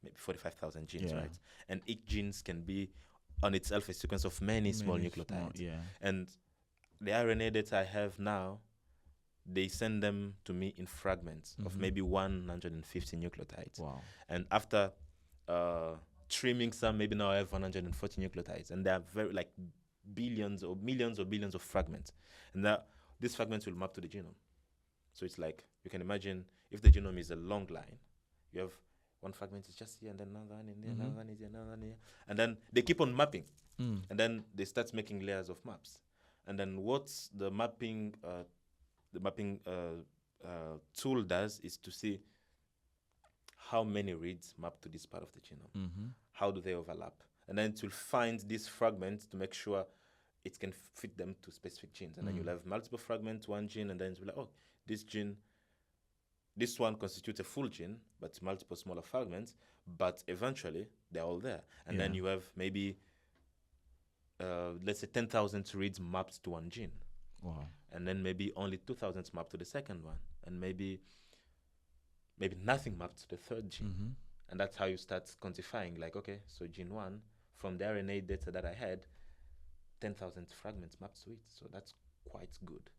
maybe 45,000 genes, right? And each genes can be on itself a sequence of many small nucleotides. And the RNA data I have now, they send them to me in fragments of maybe 150 nucleotides. Wow. And after trimming some, maybe now I have 140 nucleotides. And they are very, like, billions or millions or billions of fragments. And that these fragments will map to the genome. So it's like, you can imagine if the genome is a long line, you have one fragment is just here, and then another one in there, another one is here, another one here. And then they keep on mapping. And then they start making layers of maps. And then what the mapping tool does is to see how many reads map to this part of the genome. How do they overlap? And then it will find these fragments to make sure it can fit them to specific genes. And then you'll have multiple fragments, one gene, and then it will be like, oh, this gene, this one constitutes a full gene, but multiple smaller fragments, but eventually they're all there. And then you have maybe, let's say 10,000 reads mapped to one gene. Wow. And then maybe only 2,000 mapped to the second one. And maybe nothing mapped to the third gene. And that's how you start quantifying, like, okay, so gene 1, from the RNA data that I had, 10,000 fragments mapped to it. So that's quite good.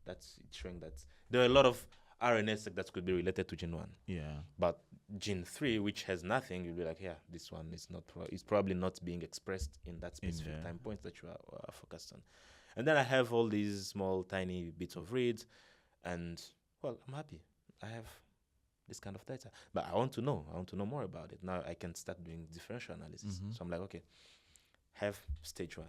That's showing that there are a lot of RNA that could be related to gene 1. Yeah. But gene 3, which has nothing, you'll be like, yeah, this one is not, is probably not being expressed in that specific time point that you are focused on. And then I have all these small, tiny bits of reads, and, well, I'm happy. I have this kind of data. But I want to know more about it. Now I can start doing differential analysis. So I'm like, okay, have stage 1.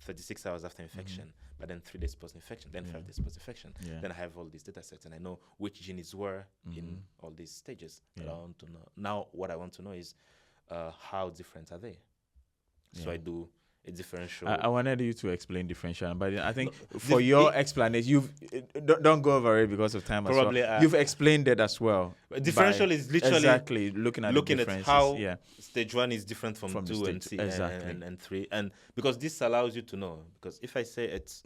36 hours after infection, but then 3 days post-infection, then 5 days post-infection. Then I have all these data sets, and I know which genes were in all these stages that I want to know. Now, what I want to know is how different are they? So I do a differential. I wanted you to explain differential, but I think for your explanation, you've don't go over it because of time. Probably, as well. You've explained it as well. Differential is literally exactly looking at how stage 1 is different from 2 and C and 3, and because this allows you to know. Because if I say it's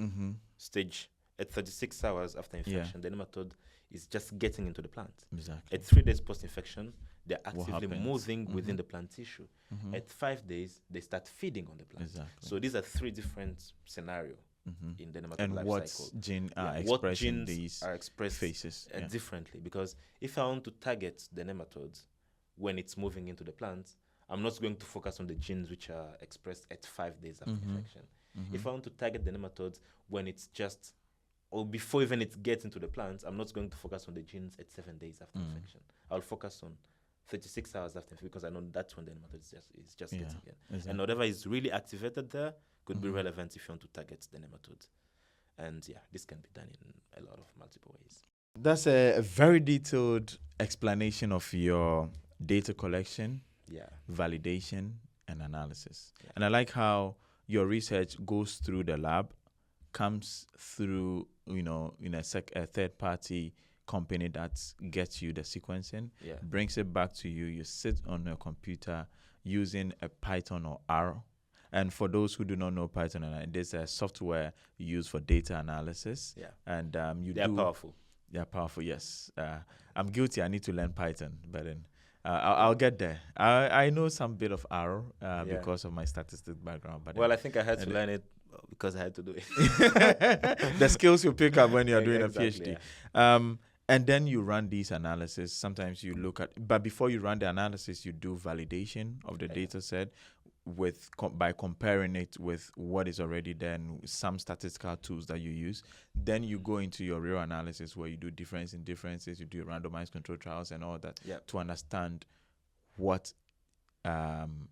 stage at 36 hours after infection, the nematode is just getting into the plant. Exactly. At 3 days post-infection, they're actively moving within the plant tissue. At 5 days, they start feeding on the plant. Exactly. So these are 3 different scenarios in the nematode and life what cycle. What genes are expressed phases differently. Because if I want to target the nematodes when it's moving into the plant, I'm not going to focus on the genes which are expressed at 5 days after infection. If I want to target the nematodes when it's just or before even it gets into the plant, I'm not going to focus on the genes at 7 days after infection. I'll focus on 36 hours after infection because I know that's when the nematode is just getting in. Exactly. And whatever is really activated there could be relevant if you want to target the nematode. And this can be done in a lot of multiple ways. That's a very detailed explanation of your data collection, validation, and analysis. And I like how your research goes through the lab, comes through, in a third-party company that gets you the sequencing, brings it back to you. You sit on a computer using a Python or R. And for those who do not know Python, there's a software used for data analysis. And they're powerful. They're powerful, yes. I'm guilty. I need to learn Python, but then I'll get there. I know some bit of R because of my statistics background. But I think I had to learn it because I had to do it. The skills you pick up when you're doing a PhD. And then you run these analysis. Sometimes you look at, but before you run the analysis, you do validation of the data set by comparing it with what is already there and some statistical tools that you use. Then you go into your real analysis where you do difference in differences, you do randomized control trials and all that to understand what gene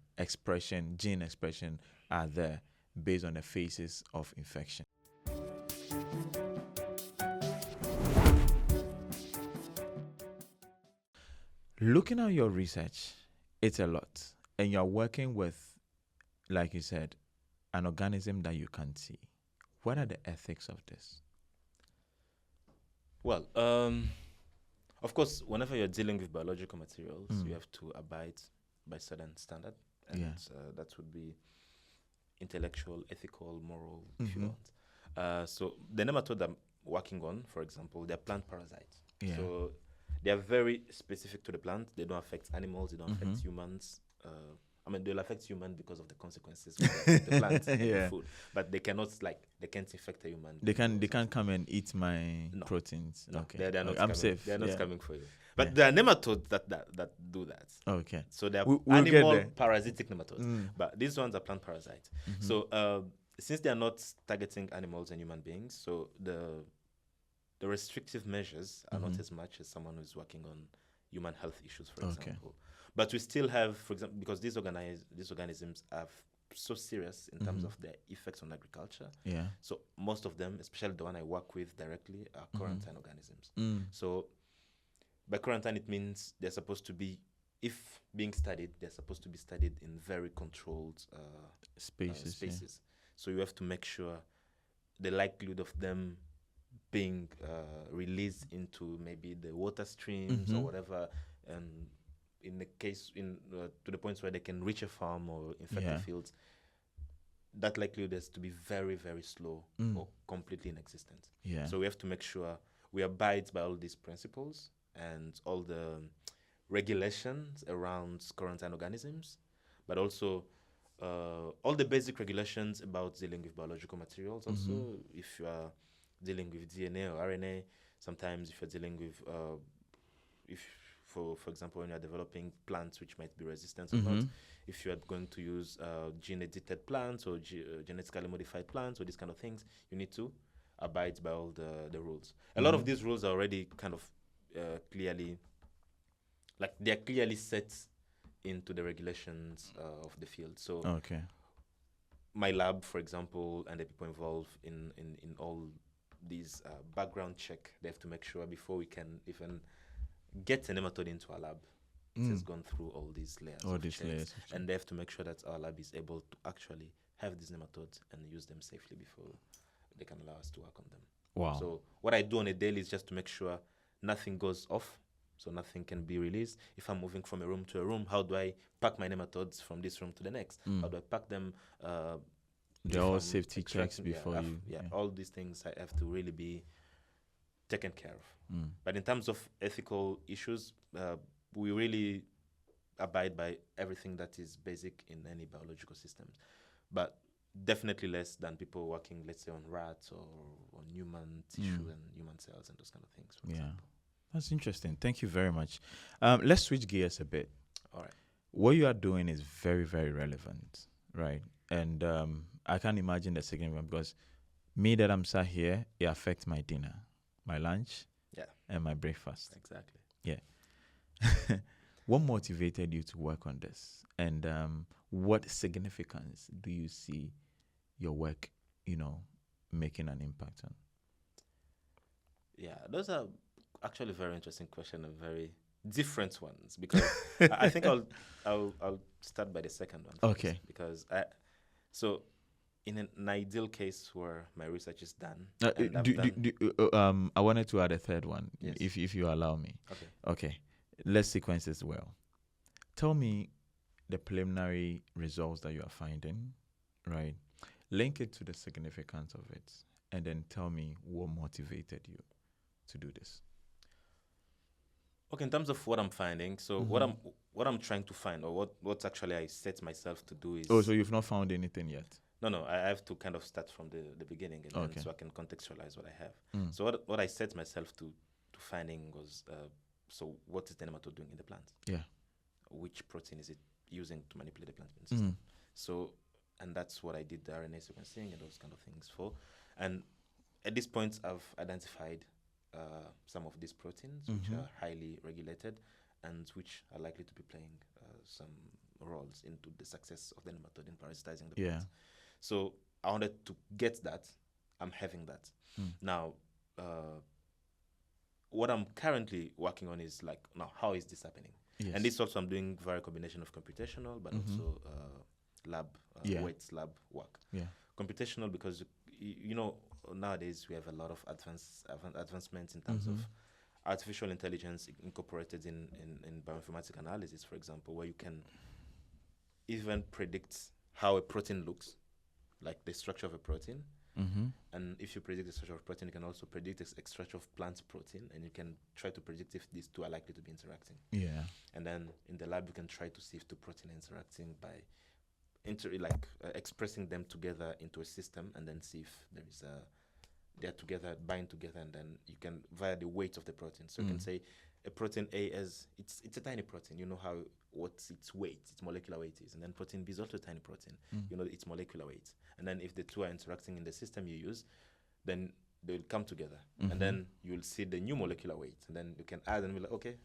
expression are there based on the phases of infection. Looking at your research, it's a lot. And you're working with, like you said, an organism that you can't see. What are the ethics of this? Well, of course, whenever you're dealing with biological materials, you have to abide by certain standard. And that would be intellectual, ethical, moral, if you want. So the nematode I'm working on, for example, they're plant parasites. So they are very specific to the plant. They don't affect animals. They don't affect humans. They'll affect humans because of the consequences of the plant and the food. But they cannot, they can't infect a human. They can't come and eat my proteins. No, okay. They're not I'm safe. They're not coming for you. But there are nematodes that do that. Okay. So they're animal parasitic nematodes. But these ones are plant parasites. So since they are not targeting animals and human beings, so the restrictive measures are not as much as someone who's working on human health issues, for example. But we still have, for example, because these organisms are so serious in terms of their effects on agriculture. So most of them, especially the one I work with directly, are quarantine organisms. So by quarantine, it means they're supposed to be, if being studied, they're supposed to be studied in very controlled spaces. So you have to make sure the likelihood of them being released into maybe the water streams or whatever, and in the case to the points where they can reach a farm or infect the fields, that likelihood is to be very, very slow or completely inexistent. So we have to make sure we abide by all these principles and all the regulations around quarantine organisms, but also all the basic regulations about dealing with biological materials. Also, if you are dealing with DNA or RNA, sometimes if you're dealing with, for example, when you're developing plants which might be resistant or not, if you are going to use gene-edited plants or genetically modified plants or these kind of things, you need to abide by all the rules. A lot of these rules are already kind of clearly, they're clearly set into the regulations of the field. So my lab, for example, and the people involved in all these background check, they have to make sure before we can even get a nematode into our lab, it has gone through all these layers All of these checks, layers. and they have to make sure that our lab is able to actually have these nematodes and use them safely before they can allow us to work on them. Wow. So what I do on a daily is just to make sure nothing goes off, so nothing can be released. If I'm moving from a room to a room, how do I pack my nematodes from this room to the next? How do I pack them? They're if all I'm safety checks extracting- before you. Yeah, all these things I have to really be taken care of. Mm. But in terms of ethical issues, we really abide by everything that is basic in any biological systems, but definitely less than people working, let's say, on rats or on human tissue and human cells and those kind of things. For example. That's interesting. Thank you very much. Let's switch gears a bit. All right. What you are doing is very, very relevant, right? And I can't imagine the significance because me that I'm sat here, it affects my dinner, my lunch, and my breakfast. Exactly. Yeah. What motivated you to work on this? And what significance do you see your work, making an impact on? Yeah, those are actually very interesting questions and very different ones, because I think I'll start by the second one first. Okay. Because in an ideal case where my research is done, I wanted to add a third one, Yes. if you allow me. Okay. Let's sequence as well. Tell me the preliminary results that you are finding, right? Link it to the significance of it, and then tell me what motivated you to do this. Okay, in terms of what I'm finding, so what I'm trying to find, or what actually I set myself to do is. Oh, so you've not found anything yet? No, I have to kind of start from the beginning, and then so I can contextualize what I have. So what I set myself to finding was, so what is the nematode doing in the plant? Yeah. Which protein is it using to manipulate the plant system? So, and that's what I did the RNA sequencing and those kind of things for. And at this point, I've identified some of these proteins which are highly regulated and which are likely to be playing some roles into the success of the nematode in parasitizing the plant. So I wanted to get that. I'm having that. Now, what I'm currently working on is now, how is this happening? Yes. And this also I'm doing via combination of computational, but also lab, weights lab work. Yeah. Computational because, nowadays we have a lot of advancements in terms of artificial intelligence incorporated in bioinformatic analysis, for example, where you can even predict how a protein looks, like the structure of a protein. And if you predict the structure of protein, you can also predict the structure of plant protein, and you can try to predict if these two are likely to be interacting. Yeah. And then in the lab, you can try to see if two proteins are interacting by expressing them together into a system, and then see if there is they're together, bind together, and then you can via the weight of the protein. So you can say a protein A as it's a tiny protein. You know what's its weight, its molecular weight is, and then protein B is also a tiny protein. You know its molecular weight, and then if the two are interacting in the system you use, then they will come together, and then you will see the new molecular weight, and then you can add and be like, okay,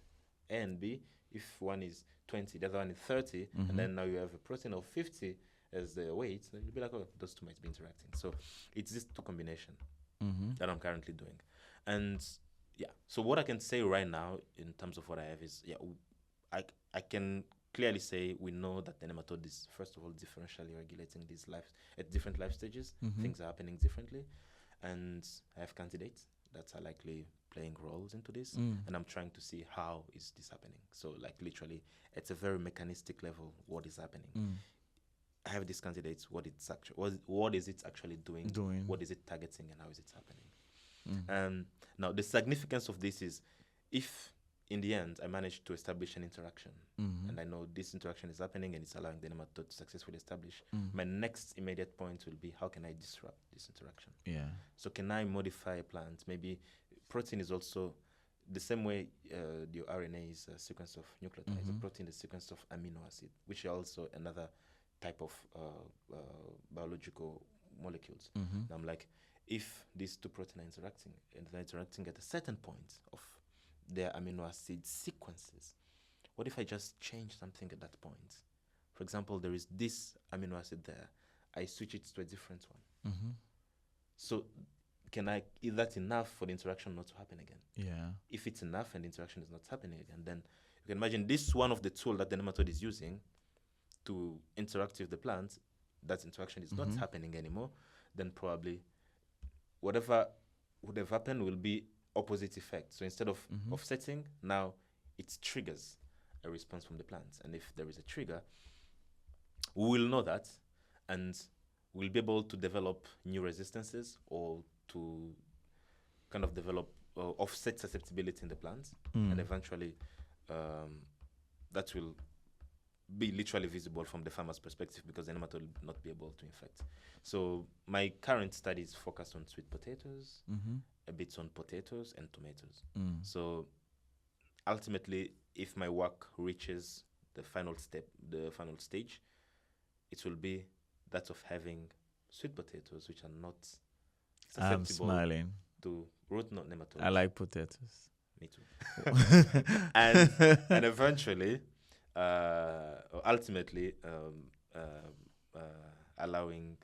A and B. If one is 20, the other one is 30, and then now you have a protein of 50 as the weight, then you'll be like, oh, those two might be interacting. So it's this two combination that I'm currently doing. And so what I can say right now in terms of what I have is, I can clearly say we know that the nematode is, first of all, differentially regulating these life at different life stages. Things are happening differently. And I have candidates that are likely playing roles into this, and I'm trying to see how is this happening. So literally at a very mechanistic level, what is happening. I have these candidates, what is it actually doing, what is it targeting, and how is it happening. Now the significance of this is, if in the end I manage to establish an interaction, and I know this interaction is happening and it's allowing the nematode to successfully establish, my next immediate point will be, how can I disrupt this interaction? So can I modify a plant? Maybe protein is also the same way the RNA is a sequence of nucleotides. A protein is a sequence of amino acid, which are also another type of biological molecules. I'm like, if these two proteins are interacting, and they're interacting at a certain point of their amino acid sequences, what if I just change something at that point? For example, there is this amino acid there. I switch it to a different one. Mm-hmm. So is that enough for the interaction not to happen again? Yeah. If it's enough and the interaction is not happening again, then you can imagine this one of the tool that the nematode is using to interact with the plant, that interaction is not happening anymore, then probably whatever would have happened will be opposite effect. So instead of offsetting, now it triggers a response from the plant. And if there is a trigger, we will know that, and we'll be able to develop new resistances or to kind of develop offset susceptibility in the plants, and eventually that will be literally visible from the farmer's perspective because the nematode will not be able to infect. So my current studies focus on sweet potatoes, a bit on potatoes and tomatoes. So ultimately, if my work reaches the final stage, it will be that of having sweet potatoes which are not I'm susceptible smiling. to root knot nematodes. I like potatoes. Me too. and eventually, ultimately, allowing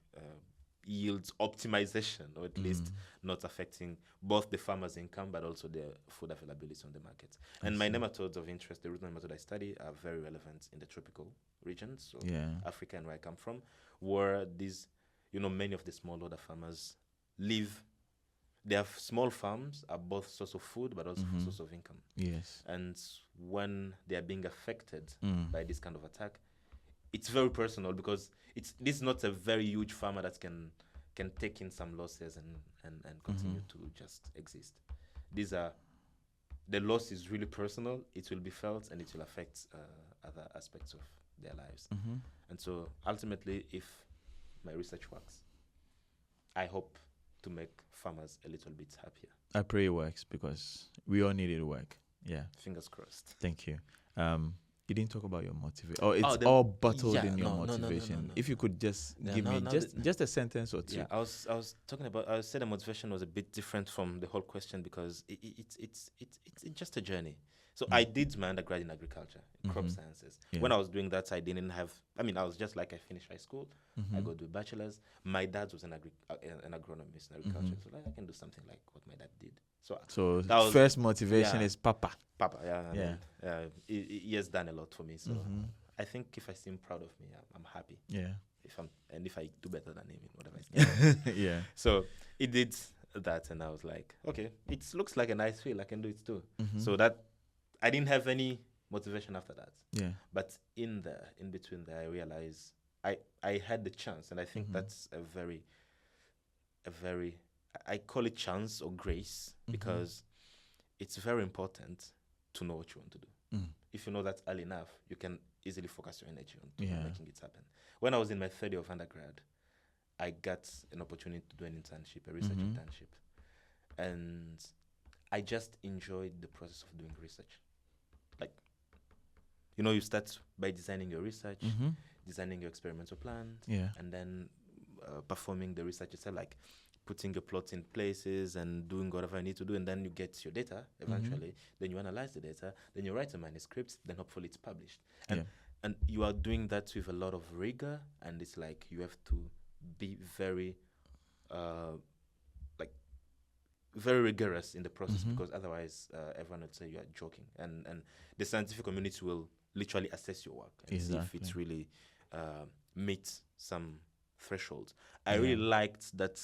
yields optimization, or at least not affecting both the farmer's income but also their food availability on the market. And my nematodes of interest, the root nematode I study, are very relevant in the tropical regions, so Africa and where I come from, where these, many of the smallholder farmers live. They have small farms, are both source of food but also source of income. Yes. And when they are being affected by this kind of attack, it's very personal because this is not a very huge farmer that can take in some losses and continue to just exist. The loss is really personal. It will be felt and it will affect other aspects of their lives. And so ultimately, if my research works, I hope to make farmers a little bit happier. I pray it works because we all need it to work. Yeah. Fingers crossed. Thank you. You didn't talk about your motivation. It's all bottled in your motivation. If you could just give me just a sentence or two. Yeah, I was talking about. I said the motivation was a bit different from the whole question because it's just a journey. So I did my undergrad in agriculture, crop sciences. Yeah. When I was doing that, I didn't have. I was just like I finished high school. I got to a bachelor's. My dad was an agronomist in agriculture, so I can do something like what my dad did. So that was, first motivation is Papa. He has done a lot for me. So I think if I seem proud of me, I'm happy. Yeah. If I do better than him in whatever I do. Yeah. So he did that, and I was like, okay, it looks like a nice field. I can do it too. So that I didn't have any motivation after that. Yeah. But in between there, I realized I had the chance, and I think that's a very I call it chance or grace because it's very important to know what you want to do. If you know that early enough, you can easily focus your energy on making it happen. When I was in my third year of undergrad, I got an opportunity to do an internship, a research internship. And I just enjoyed the process of doing research. Like, you start by designing your research, designing your experimental plan, and then performing the research itself, like putting your plots in places and doing whatever you need to do, and then you get your data eventually. Then you analyze the data, then you write a manuscript, then hopefully it's published. And you are doing that with a lot of rigor, and it's like you have to be very very rigorous in the process because otherwise everyone would say you are joking, and the scientific community will literally assess your work and see if it's really meets some thresholds. I really liked that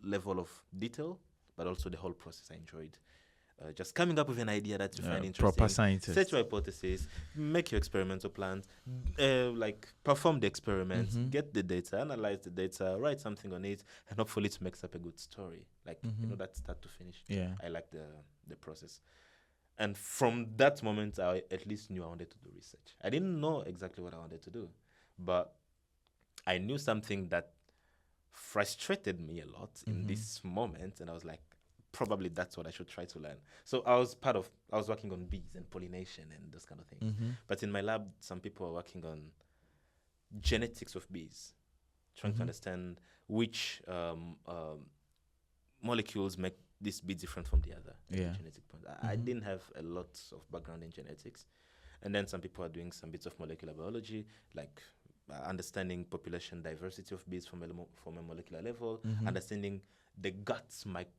level of detail, but also the whole process I enjoyed. Just coming up with an idea that you find interesting. Proper scientist. Set your hypothesis, make your experimental plans, perform the experiments, get the data, analyze the data, write something on it, and hopefully it makes up a good story. That start to finish. Yeah. I like the process. And from that moment, I at least knew I wanted to do research. I didn't know exactly what I wanted to do, but I knew something that frustrated me a lot in this moment, and I was like, probably that's what I should try to learn. So I was working on bees and pollination and those kind of things. But in my lab, some people are working on genetics of bees, trying to understand which molecules make this bee different from the other. Genetic point. I didn't have a lot of background in genetics. And then some people are doing some bits of molecular biology, like understanding population diversity of bees from a molecular level, Mm-hmm. understanding the guts microorganisms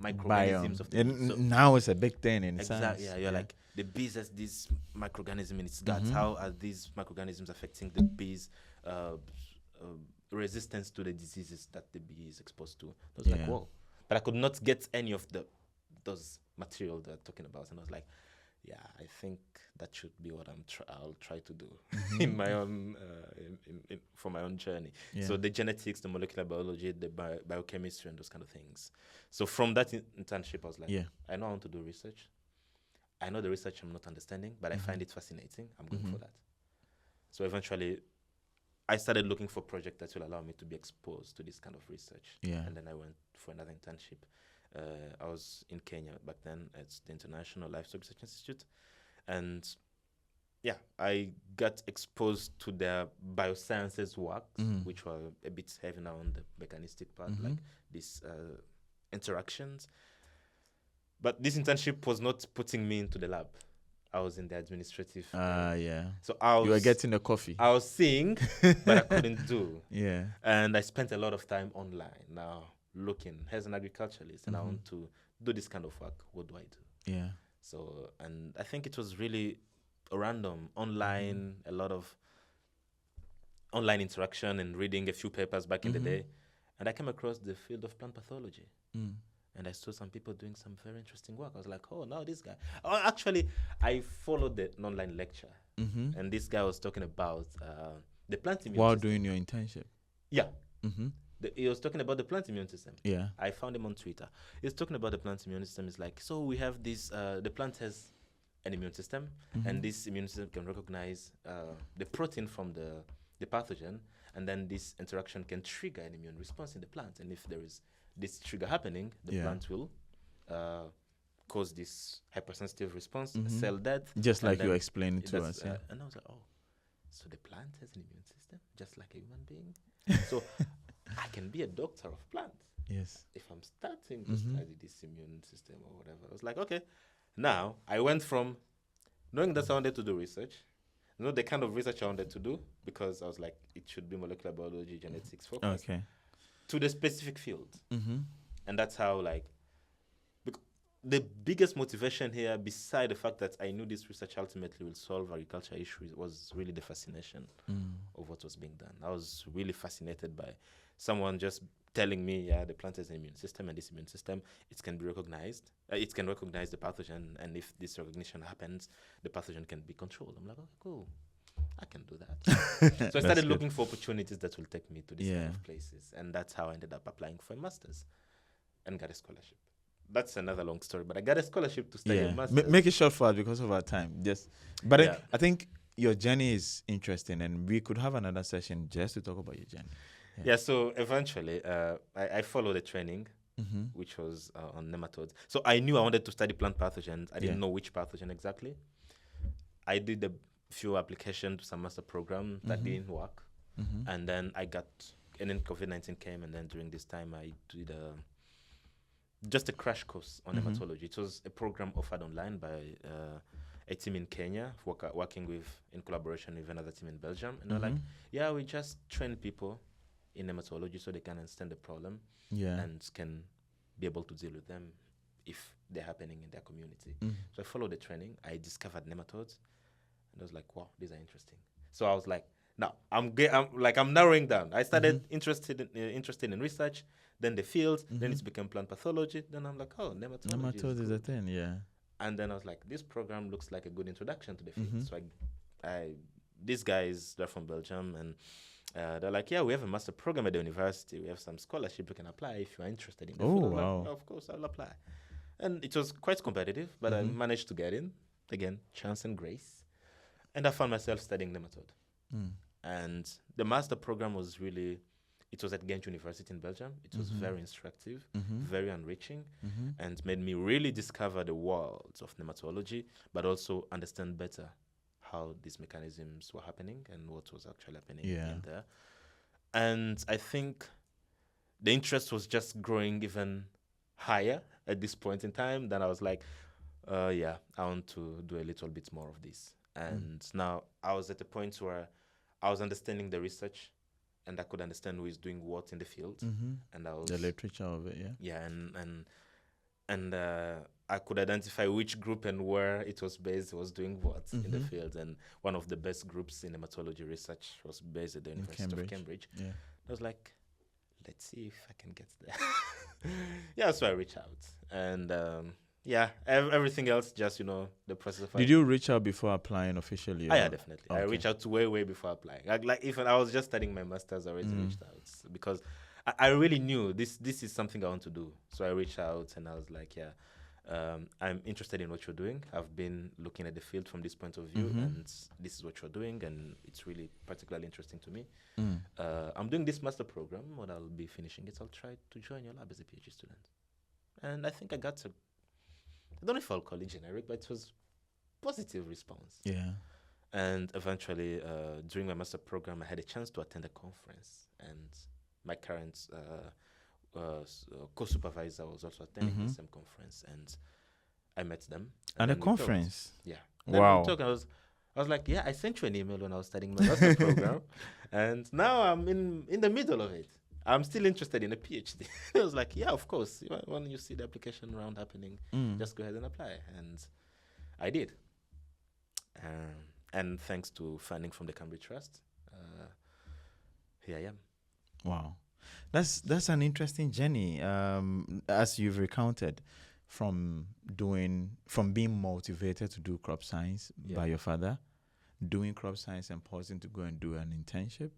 Biome. of the bee. So Now it's a big thing in exactly, science. yeah, you're like the bees has this microorganism in its guts. Mhm. How are these microorganisms affecting the bees' uh, uh, resistance to the diseases that the bee is exposed to? I was like, Yeah. whoa! But I could not get any of those material they're talking about, and I was like, yeah, I think that should be what I'll try to do in my own for my own journey. Yeah. So the genetics, the molecular biology, the biochemistry, and those kind of things. So from that internship, I was like, Yeah. I know I want to do research. I know the research I'm not understanding, but I find it fascinating. I'm going for that. So eventually, I started looking for projects that will allow me to be exposed to this kind of research. Yeah. And then I went for another internship. I was in Kenya back then at the International Livestock Research Institute. And yeah, I got exposed to their biosciences work, which were a bit heavy now on the mechanistic part, like these interactions. But this internship was not putting me into the lab. I was in the administrative. Yeah. So you were getting the coffee. I was seeing, but I couldn't do. Yeah. And I spent a lot of time online now looking as an agriculturalist, and I want to do this kind of work. What do I do? Yeah. So, and I think it was really random, online, a lot of online interaction and reading a few papers back in the day. And I came across the field of plant pathology. And I saw some people doing some very interesting work. I was like, oh, now this guy. Oh, actually, I followed the online lecture. And this guy was talking about the plant immune while system. doing your internship. Yeah. He was talking about the plant immune system. Yeah. I found him on Twitter. He was talking about the plant immune system. It's like, so we have this, the plant has an immune system, and this immune system can recognize the protein from the pathogen, and then this interaction can trigger an immune response in the plant. And if there is this trigger happening, the plant will cause this hypersensitive response, cell death. Just like you explained to us. Yeah. And I was like, oh, so the plant has an immune system, just like a human being. So I can be a doctor of plants. Yes. If I'm starting to study this immune system or whatever. I was like, okay. Now, I went from knowing that I wanted to do research, the kind of research I wanted to do, because I was like, it should be molecular biology, genetics focused, to the specific field. And that's how, like, the biggest motivation here, beside the fact that I knew this research ultimately will solve agriculture issues, was really the fascination of what was being done. I was really fascinated by someone just telling me, yeah, the plant has an immune system, and this immune system, it can be recognized. It can recognize the pathogen, and if this recognition happens, the pathogen can be controlled. I'm like, okay, cool. I can do that. So I started looking for opportunities that will take me to these kind of places. And that's how I ended up applying for a master's and got a scholarship. That's another long story, but I got a scholarship to study a master's. Make it short for us because of our time. But I think your journey is interesting, and we could have another session just to talk about your journey. Yeah, so eventually I followed a training, which was on nematodes. So I knew I wanted to study plant pathogens. I didn't know which pathogen exactly. I did a few applications to some master program that didn't work. And then then COVID-19 came, and then during this time I did just a crash course on nematology. It was a program offered online by a team in Kenya, working in collaboration with another team in Belgium. And they're like, yeah, we just train people in nematology so they can understand the problem and can be able to deal with them if they're happening in their community. So I followed the training. I discovered nematodes, and I was like, wow, these are interesting. So I was like, now I'm narrowing down. I started interested in research, then the field, then it's become plant pathology. Then I'm like, oh, Nematodes is a thing, yeah. And then I was like, this program looks like a good introduction to the field. So these guys, they're from Belgium, and they're like, yeah, we have a master program at the university. We have some scholarship you can apply if you are interested in the field. Wow. Like, of course, I'll apply. And it was quite competitive, but I managed to get in. Again, chance and grace. And I found myself studying nematode. And the master program was it was at Ghent University in Belgium. It was very instructive, very enriching, and made me really discover the worlds of nematology, but also understand better how these mechanisms were happening and what was actually happening in there. And I think the interest was just growing even higher at this point in time. Then I was like, I want to do a little bit more of this. And now I was at a point where I was understanding the research, and I could understand who is doing what in the field, and I was The literature of it, yeah. yeah, and I could identify which group and where it was based was doing what in the field. And one of the best groups in hematology research was based at the University of Cambridge. Yeah. I was like, let's see if I can get there. Yeah, so I reached out, and everything else just the process. Did you reach out before applying officially? Yeah, definitely. Okay. I reached out way before applying. Like if I was just studying my master's, I already reached out because I really knew this is something I want to do. So I reached out and I was like, I'm interested in what you're doing. I've been looking at the field from this point of view, and this is what you're doing, and it's really particularly interesting to me. I'm doing this master program. When I'll be finishing it, I'll try to join your lab as a PhD student. And I think I got I don't know if I'll call it generic, but it was positive response. Yeah. And eventually, during my master program, I had a chance to attend a conference, and my current co-supervisor was also attending the same conference, and I met them. And a conference? Yeah. Wow. I was like, I sent you an email when I was studying my master program, and now I'm in the middle of it. I'm still interested in a PhD. I was like, yeah, of course. When you see the application round happening, just go ahead and apply. And I did. And thanks to funding from the Cambridge Trust, here I am. Wow. That's an interesting journey, as you've recounted, from being motivated to do crop science by your father, doing crop science and pausing to go and do an internship,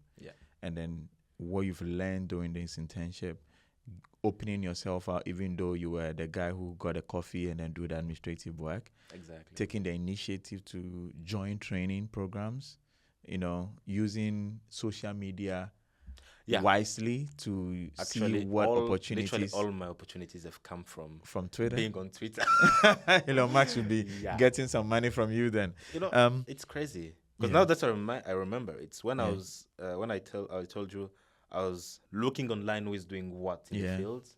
and then what you've learned during this internship, opening yourself out, even though you were the guy who got a coffee and then do the administrative work. Exactly. Taking the initiative to join training programs, using social media wisely to see what opportunities. Literally all my opportunities have come from Twitter. Being on Twitter. Elon Musk should be getting some money from you then. It's crazy. Because now that I remember, it's when I was I told you I was looking online who is doing what in the field.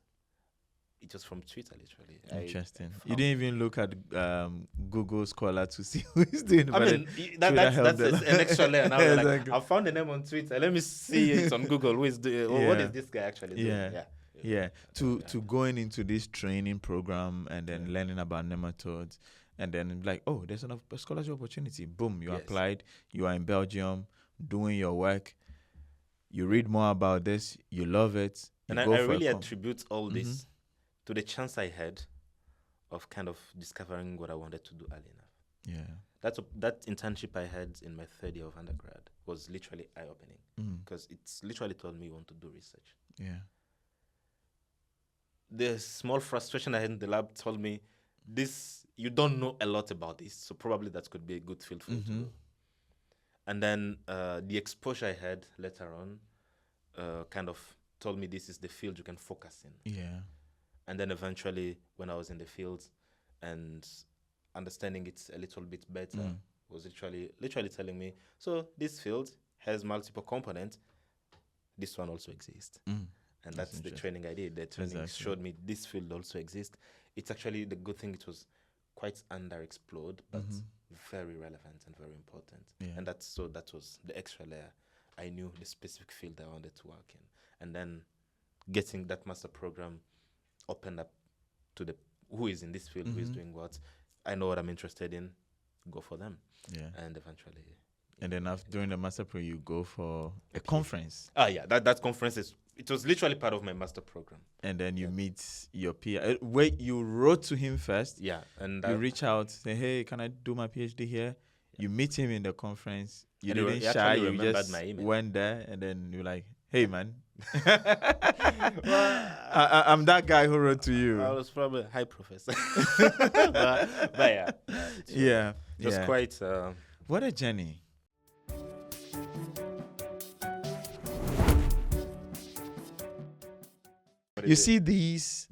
It was from Twitter, literally. Interesting. You didn't even look at Google Scholar to see who is doing. I mean, that's an extra layer. Now exactly. I found the name on Twitter. Let me see it on Google. Who is doing? What is this guy actually doing? To going into this training program and then learning about nematodes. And then like, oh, there's a scholarship opportunity. Boom, you applied. You are in Belgium doing your work. You read more about this. You love it. And I really attribute all this to the chance I had of kind of discovering what I wanted to do early enough. Yeah. That internship I had in my third year of undergrad was literally eye-opening because it's literally told me you want to do research. Yeah. The small frustration I had in the lab told me you don't know a lot about this, so probably that could be a good field for you to do. And then the exposure I had later on kind of told me this is the field you can focus in. Yeah. And then eventually, when I was in the field and understanding it a little bit better, was literally telling me, so this field has multiple components. This one also exists. And that's the training I did. The training showed me this field also exists. It's actually the good thing. It was quite underexplored, but very relevant and very important. Yeah. And that was the extra layer. I knew the specific field I wanted to work in. And then getting that master program opened up to who is in this field, who is doing what. I know what I'm interested in, go for them. Yeah. And eventually. And then after during the master program, you go for a conference. That conference it was literally part of my master program. And then you meet your peer. Wait, you wrote to him first. Yeah. And you reach out, say, hey, can I do my PhD here? Yeah. You meet him in the conference. You didn't shy. You just went there. And then you're like, hey, man. I'm that guy who wrote to you. I was probably hi, professor. but yeah. Yeah. It was quite... what a journey. You see these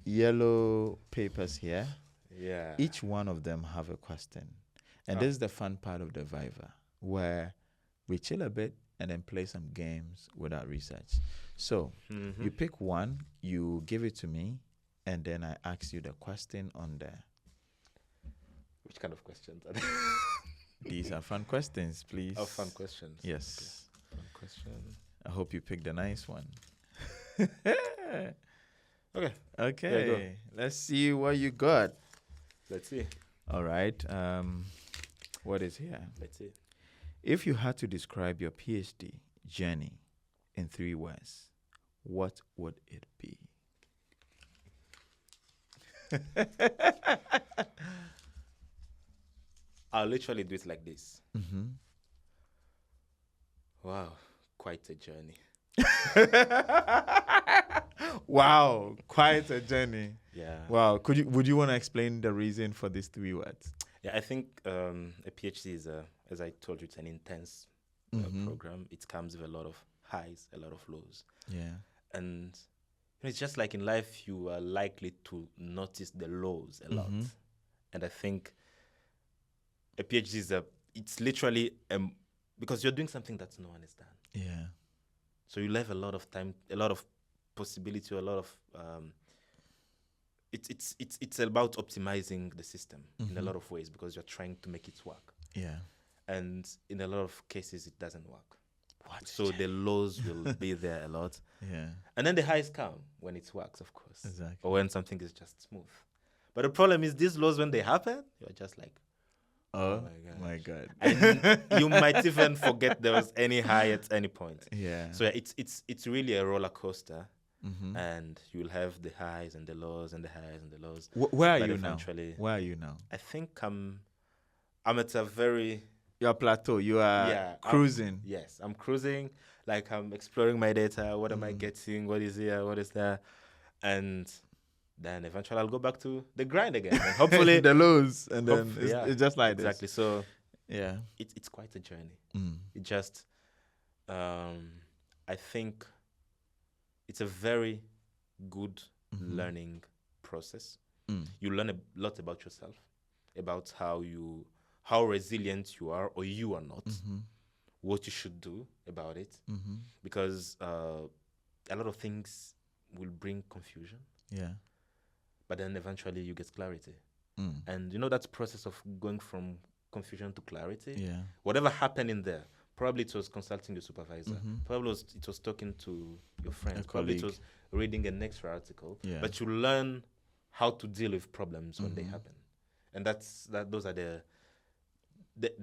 yellow papers here? Yeah. Each one of them have a question. And this is the fun part of the ViVa, where we chill a bit and then play some games with our research. So you pick one, you give it to me, and then I ask you the question on there. Which kind of questions are there? These are fun questions, please. Oh, fun questions. Yes. Okay. Fun question. I hope you picked a nice one. Okay. Okay. Let's see what you got. Let's see. All right. What is here? Let's see. If you had to describe your PhD journey in 3 words, what would it be? I'll literally do it like this. Mm-hmm. Wow, quite a journey. Wow, quite a journey. Yeah. Wow, would you want to explain the reason for these 3 words? Yeah, I think a PhD is as I told you, it's an intense program. It comes with a lot of highs, a lot of lows. Yeah. And it's just like in life, you are likely to notice the lows a lot. And I think a PhD is it's literally because you're doing something that no one has done. Yeah. So you have a lot of time, a lot of possibility, a lot of it's about optimizing the system in a lot of ways because you're trying to make it work. Yeah. And in a lot of cases, it doesn't work. What? So the lows will be there a lot. Yeah. And then the highs come when it works, of course. Exactly. Or when something is just smooth. But the problem is these lows, when they happen, you're just like, Oh my my God. and you might even forget there was any high at any point. Yeah. So it's really a roller coaster. And you'll have the highs and the lows and the highs and the lows. Where are But you now? eventually- Where are you now? I think I'm at a very Your plateau. You are I'm- cruising. yes, I'm cruising. Like I'm exploring my data. What am I getting? What is here? What is there? And then eventually I'll go back to the grind again. And hopefully the lows, and then hopefully, it's just like exactly. this. So Yeah. it's quite a journey. Mm. It just I think it's a very good learning process. You learn a lot about yourself, about how resilient you are or you are not, what you should do about it, because a lot of things will bring confusion, Yeah. but then eventually you get clarity. And that process of going from confusion to clarity, Yeah. whatever happened in there, probably it was consulting your supervisor, probably it was talking to your friends, probably it colleague. was reading an extra article, Yeah. but you learn how to deal with problems when they happen. And those are the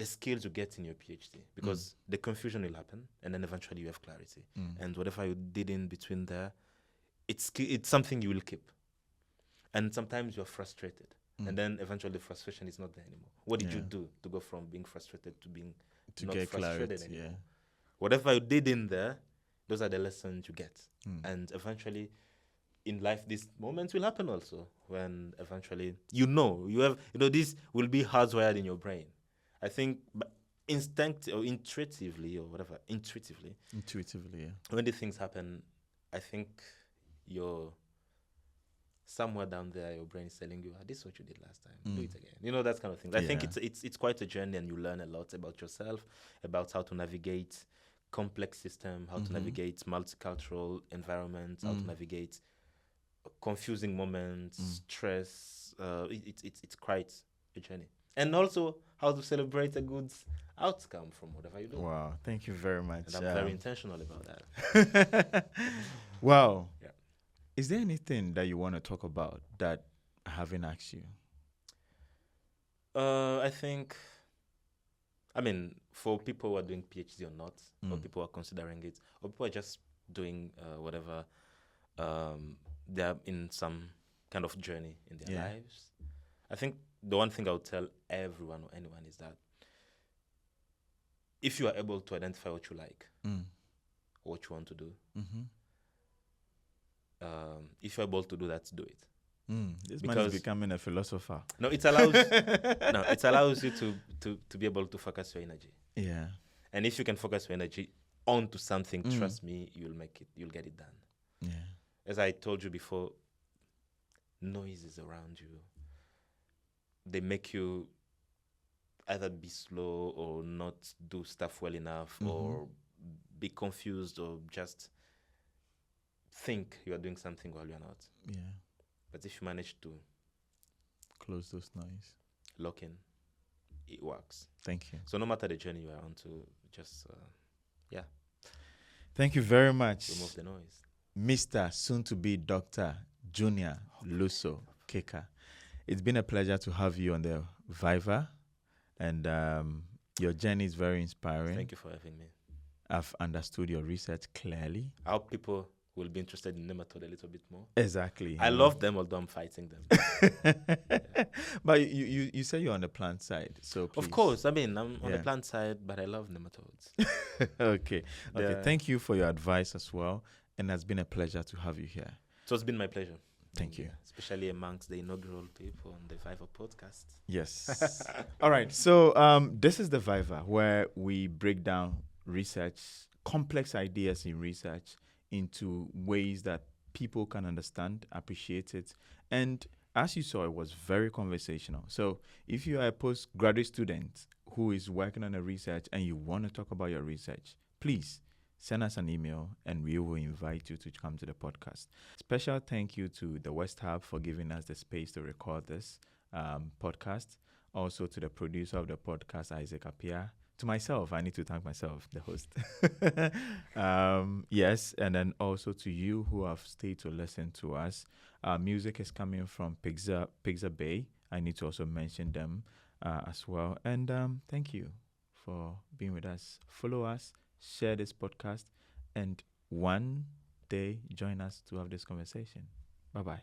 skills you get in your PhD, because the confusion will happen and then eventually you have clarity. And whatever you did in between there, it's something you will keep. And sometimes you're frustrated. And then eventually the frustration is not there anymore. What did you do to go from being frustrated to being To not get frustrated clarity. anymore? Yeah. Whatever you did in there, those are the lessons you get. And eventually in life, these moments will happen also when eventually you have this will be hardwired in your brain. I think intuitively, Intuitively. Yeah. when these things happen, I think you're somewhere down there, your brain is telling you, this is what you did last time, do it again. That kind of thing. I think Yeah. it's quite a journey, and you learn a lot about yourself, about how to navigate complex system, how to navigate multicultural environments, how to navigate confusing moments, stress. It's quite a journey. And also how to celebrate a good outcome from whatever you do. Wow. Thank you very much. And I'm very intentional about that. Wow. Yeah. Is there anything that you want to talk about that I haven't asked you? I think, for people who are doing PhD or not, or people who are considering it, or people who are just doing whatever, they're in some kind of journey in their lives. I think the one thing I would tell everyone or anyone is that if you are able to identify what you like, what you want to do, if you're able to do that, do it. This man is becoming a philosopher. No, it allows you to be able to focus your energy. Yeah. And if you can focus your energy onto something, trust me, you'll get it done. Yeah. As I told you before, noises around you, they make you either be slow or not do stuff well enough, or be confused, or just think you are doing something while you're not. Yeah. But if you manage to close those noise, lock in, it works. Thank you. So no matter the journey you are on, to just Thank you very much, remove the noise. Mr. Soon-to-be Dr. Junior Lusu Kika. It's been a pleasure to have you on the ViVa, and your journey is very inspiring. Thank you for having me. I've understood your research clearly. I hope people will be interested in nematode a little bit more. Exactly. I love them, although I'm fighting them. But you say you're on the plant side, so please. Of course, I mean, I'm on the plant side, but I love nematodes. Okay. Thank you for your advice as well, and it's been a pleasure to have you here. So it's been my pleasure. Thank you. Especially amongst the inaugural people on the ViVa Podcast. Yes. All right. So this is the ViVa, where we break down research, complex ideas in research, into ways that people can understand, appreciate it. And as you saw, it was very conversational. So if you are a postgraduate student who is working on a research and you want to talk about your research, please send us an email and we will invite you to come to the podcast. Special thank you to the West Hub for giving us the space to record this podcast. Also to the producer of the podcast, Isaac Appiah. To myself, I need to thank myself, the host. Yes, and then also to you who have stayed to listen to us. Music is coming from Pixar Bay. I need to also mention them as well. And thank you for being with us. Follow us, share this podcast, and one day join us to have this conversation. Bye-bye.